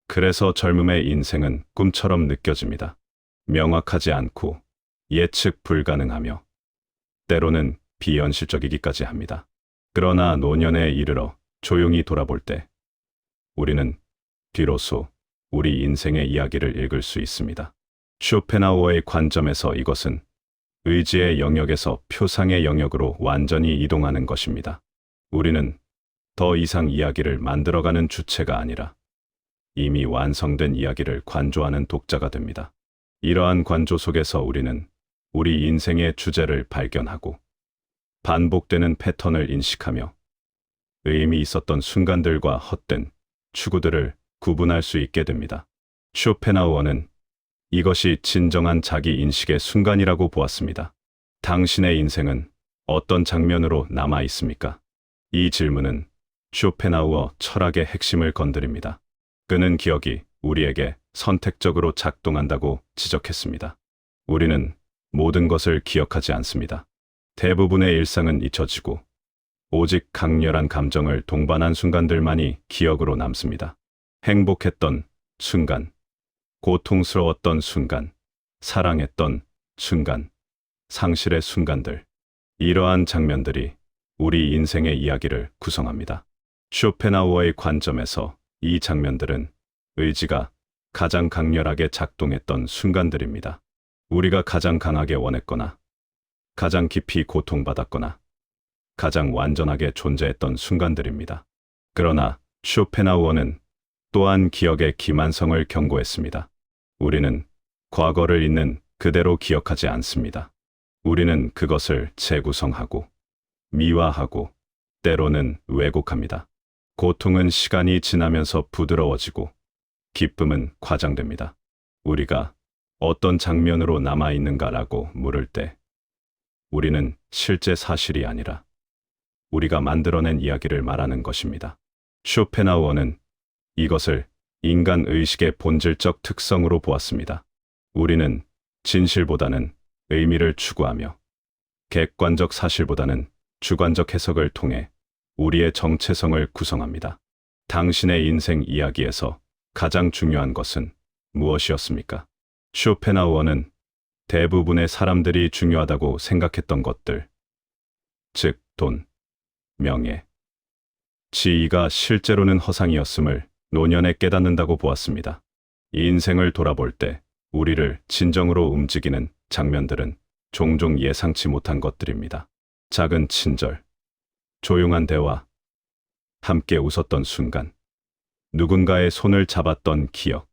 그래서 젊음의 인생은 꿈처럼 느껴집니다. 명확하지 않고 예측 불가능하며 때로는 비현실적이기까지 합니다. 그러나 노년에 이르러 조용히 돌아볼 때 우리는 비로소 우리 인생의 이야기를 읽을 수 있습니다. 쇼펜하우어의 관점에서 이것은 의지의 영역에서 표상의 영역으로 완전히 이동하는 것입니다. 우리는 더 이상 이야기를 만들어가는 주체가 아니라 이미 완성된 이야기를 관조하는 독자가 됩니다. 이러한 관조 속에서 우리는 우리 인생의 주제를 발견하고 반복되는 패턴을 인식하며 의미 있었던 순간들과 헛된 추구들을 구분할 수 있게 됩니다. 쇼펜하우어는 이것이 진정한 자기 인식의 순간이라고 보았습니다. 당신의 인생은 어떤 장면으로 남아 있습니까? 이 질문은 쇼펜하우어 철학의 핵심을 건드립니다. 그는 기억이 우리에게 선택적으로 작동한다고 지적했습니다. 우리는 모든 것을 기억하지 않습니다. 대부분의 일상은 잊혀지고 오직 강렬한 감정을 동반한 순간들만이 기억으로 남습니다. 행복했던 순간, 고통스러웠던 순간, 사랑했던 순간, 상실의 순간들. 이러한 장면들이 우리 인생의 이야기를 구성합니다. 쇼펜하우어의 관점에서 이 장면들은 의지가 가장 강렬하게 작동했던 순간들입니다. 우리가 가장 강하게 원했거나, 가장 깊이 고통받았거나, 가장 완전하게 존재했던 순간들입니다. 그러나 쇼펜하우어는 또한 기억의 기만성을 경고했습니다. 우리는 과거를 있는 그대로 기억하지 않습니다. 우리는 그것을 재구성하고 미화하고 때로는 왜곡합니다. 고통은 시간이 지나면서 부드러워지고 기쁨은 과장됩니다. 우리가 어떤 장면으로 남아있는가라고 물을 때 우리는 실제 사실이 아니라 우리가 만들어낸 이야기를 말하는 것입니다. 쇼펜하우어는 이것을 인간 의식의 본질적 특성으로 보았습니다. 우리는 진실보다는 의미를 추구하며 객관적 사실보다는 주관적 해석을 통해 우리의 정체성을 구성합니다. 당신의 인생 이야기에서 가장 중요한 것은 무엇이었습니까? 쇼펜하우어는 대부분의 사람들이 중요하다고 생각했던 것들, 즉 돈, 명예, 지위가 실제로는 허상이었음을 노년에 깨닫는다고 보았습니다. 이 인생을 돌아볼 때 우리를 진정으로 움직이는 장면들은 종종 예상치 못한 것들입니다. 작은 친절, 조용한 대화, 함께 웃었던 순간, 누군가의 손을 잡았던 기억,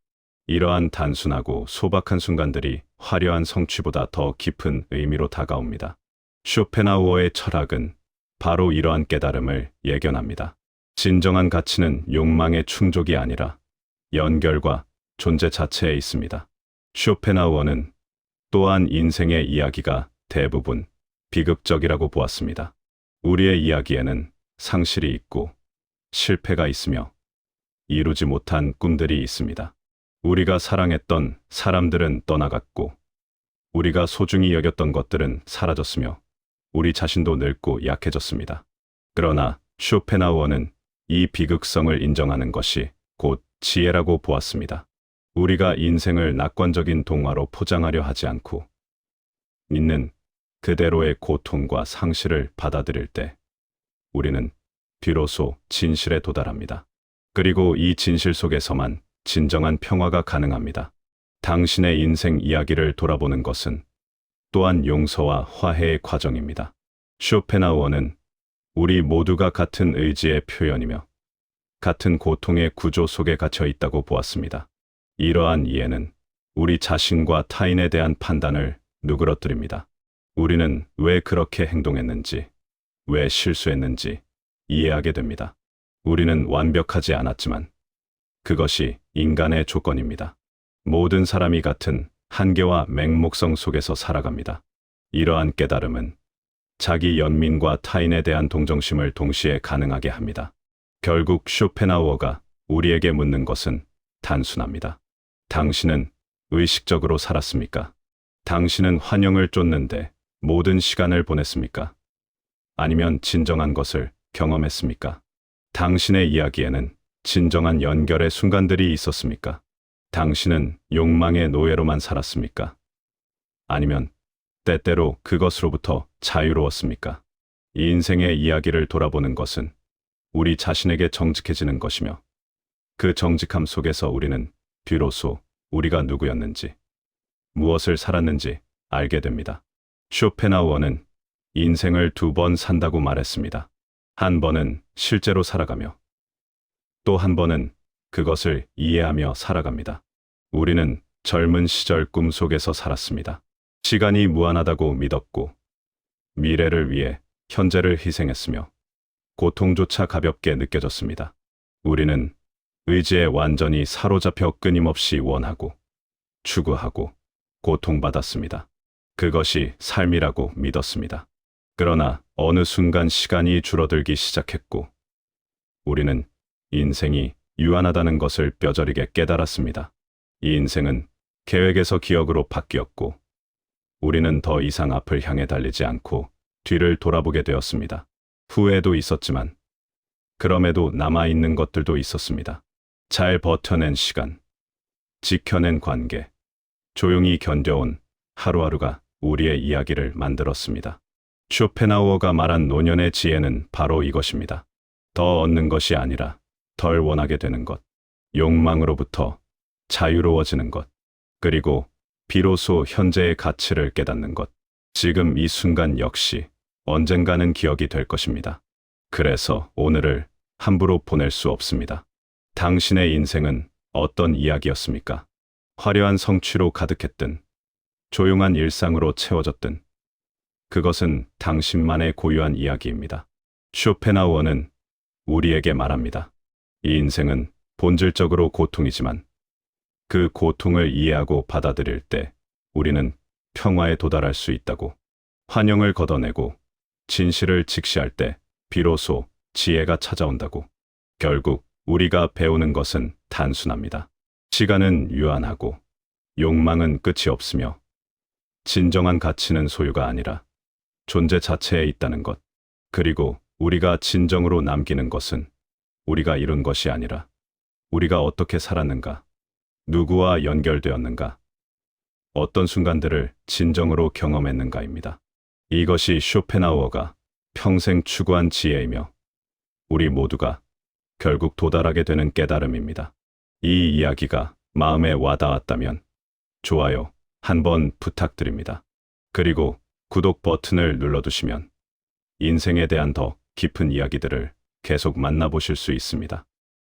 이러한 단순하고 소박한 순간들이 화려한 성취보다 더 깊은 의미로 다가옵니다. 쇼펜하우어의 철학은 바로 이러한 깨달음을 예견합니다. 진정한 가치는 욕망의 충족이 아니라 연결과 존재 자체에 있습니다. 쇼펜하우어는 또한 인생의 이야기가 대부분 비극적이라고 보았습니다. 우리의 이야기에는 상실이 있고 실패가 있으며 이루지 못한 꿈들이 있습니다. 우리가 사랑했던 사람들은 떠나갔고 우리가 소중히 여겼던 것들은 사라졌으며 우리 자신도 늙고 약해졌습니다. 그러나 쇼펜하우어는 이 비극성을 인정하는 것이 곧 지혜라고 보았습니다. 우리가 인생을 낙관적인 동화로 포장하려 하지 않고 있는 그대로의 고통과 상실을 받아들일 때 우리는 비로소 진실에 도달합니다. 그리고 이 진실 속에서만 진정한 평화가 가능합니다. 당신의 인생 이야기를 돌아보는 것은 또한 용서와 화해의 과정입니다. 쇼펜하우어는 우리 모두가 같은 의지의 표현이며 같은 고통의 구조 속에 갇혀 있다고 보았습니다. 이러한 이해는 우리 자신과 타인에 대한 판단을 누그러뜨립니다. 우리는 왜 그렇게 행동했는지, 왜 실수했는지 이해하게 됩니다. 우리는 완벽하지 않았지만 그것이 인간의 조건입니다. 모든 사람이 같은 한계와 맹목성 속에서 살아갑니다. 이러한 깨달음은 자기 연민과 타인에 대한 동정심을 동시에 가능하게 합니다. 결국 쇼펜하우어가 우리에게 묻는 것은 단순합니다. 당신은 의식적으로 살았습니까? 당신은 환영을 쫓는데 모든 시간을 보냈습니까? 아니면 진정한 것을 경험했습니까? 당신의 이야기에는 진정한 연결의 순간들이 있었습니까? 당신은 욕망의 노예로만 살았습니까? 아니면 때때로 그것으로부터 자유로웠습니까? 이 인생의 이야기를 돌아보는 것은 우리 자신에게 정직해지는 것이며 그 정직함 속에서 우리는 비로소 우리가 누구였는지, 무엇을 살았는지 알게 됩니다. 쇼펜하우어는 인생을 2번 산다고 말했습니다. 한 번은 실제로 살아가며 또 한 번은 그것을 이해하며 살아갑니다. 우리는 젊은 시절 꿈속에서 살았습니다. 시간이 무한하다고 믿었고 미래를 위해 현재를 희생했으며 고통조차 가볍게 느껴졌습니다. 우리는 의지에 완전히 사로잡혀 끊임없이 원하고 추구하고 고통받았습니다. 그것이 삶이라고 믿었습니다. 그러나 어느 순간 시간이 줄어들기 시작했고 우리는 인생이 유한하다는 것을 뼈저리게 깨달았습니다. 이 인생은 계획에서 기억으로 바뀌었고 우리는 더 이상 앞을 향해 달리지 않고 뒤를 돌아보게 되었습니다. 후회도 있었지만 그럼에도 남아있는 것들도 있었습니다. 잘 버텨낸 시간, 지켜낸 관계, 조용히 견뎌온 하루하루가 우리의 이야기를 만들었습니다. 쇼펜하우어가 말한 노년의 지혜는 바로 이것입니다. 더 얻는 것이 아니라 덜 원하게 되는 것, 욕망으로부터 자유로워지는 것, 그리고 비로소 현재의 가치를 깨닫는 것. 지금 이 순간 역시 언젠가는 기억이 될 것입니다. 그래서 오늘을 함부로 보낼 수 없습니다. 당신의 인생은 어떤 이야기였습니까? 화려한 성취로 가득했든 조용한 일상으로 채워졌든 그것은 당신만의 고유한 이야기입니다. 쇼펜하우어는 우리에게 말합니다. 이 인생은 본질적으로 고통이지만 그 고통을 이해하고 받아들일 때 우리는 평화에 도달할 수 있다고. 환영을 걷어내고 진실을 직시할 때 비로소 지혜가 찾아온다고. 결국 우리가 배우는 것은 단순합니다. 시간은 유한하고 욕망은 끝이 없으며 진정한 가치는 소유가 아니라 존재 자체에 있다는 것. 그리고 우리가 진정으로 남기는 것은 우리가 이룬 것이 아니라 우리가 어떻게 살았는가, 누구와 연결되었는가, 어떤 순간들을 진정으로 경험했는가입니다. 이것이 쇼펜하우어가 평생 추구한 지혜이며 우리 모두가 결국 도달하게 되는 깨달음입니다. 이 이야기가 마음에 와닿았다면 좋아요 한번 부탁드립니다. 그리고 구독 버튼을 눌러두시면 인생에 대한 더 깊은 이야기들을 계속 만나보실 수 있습니다.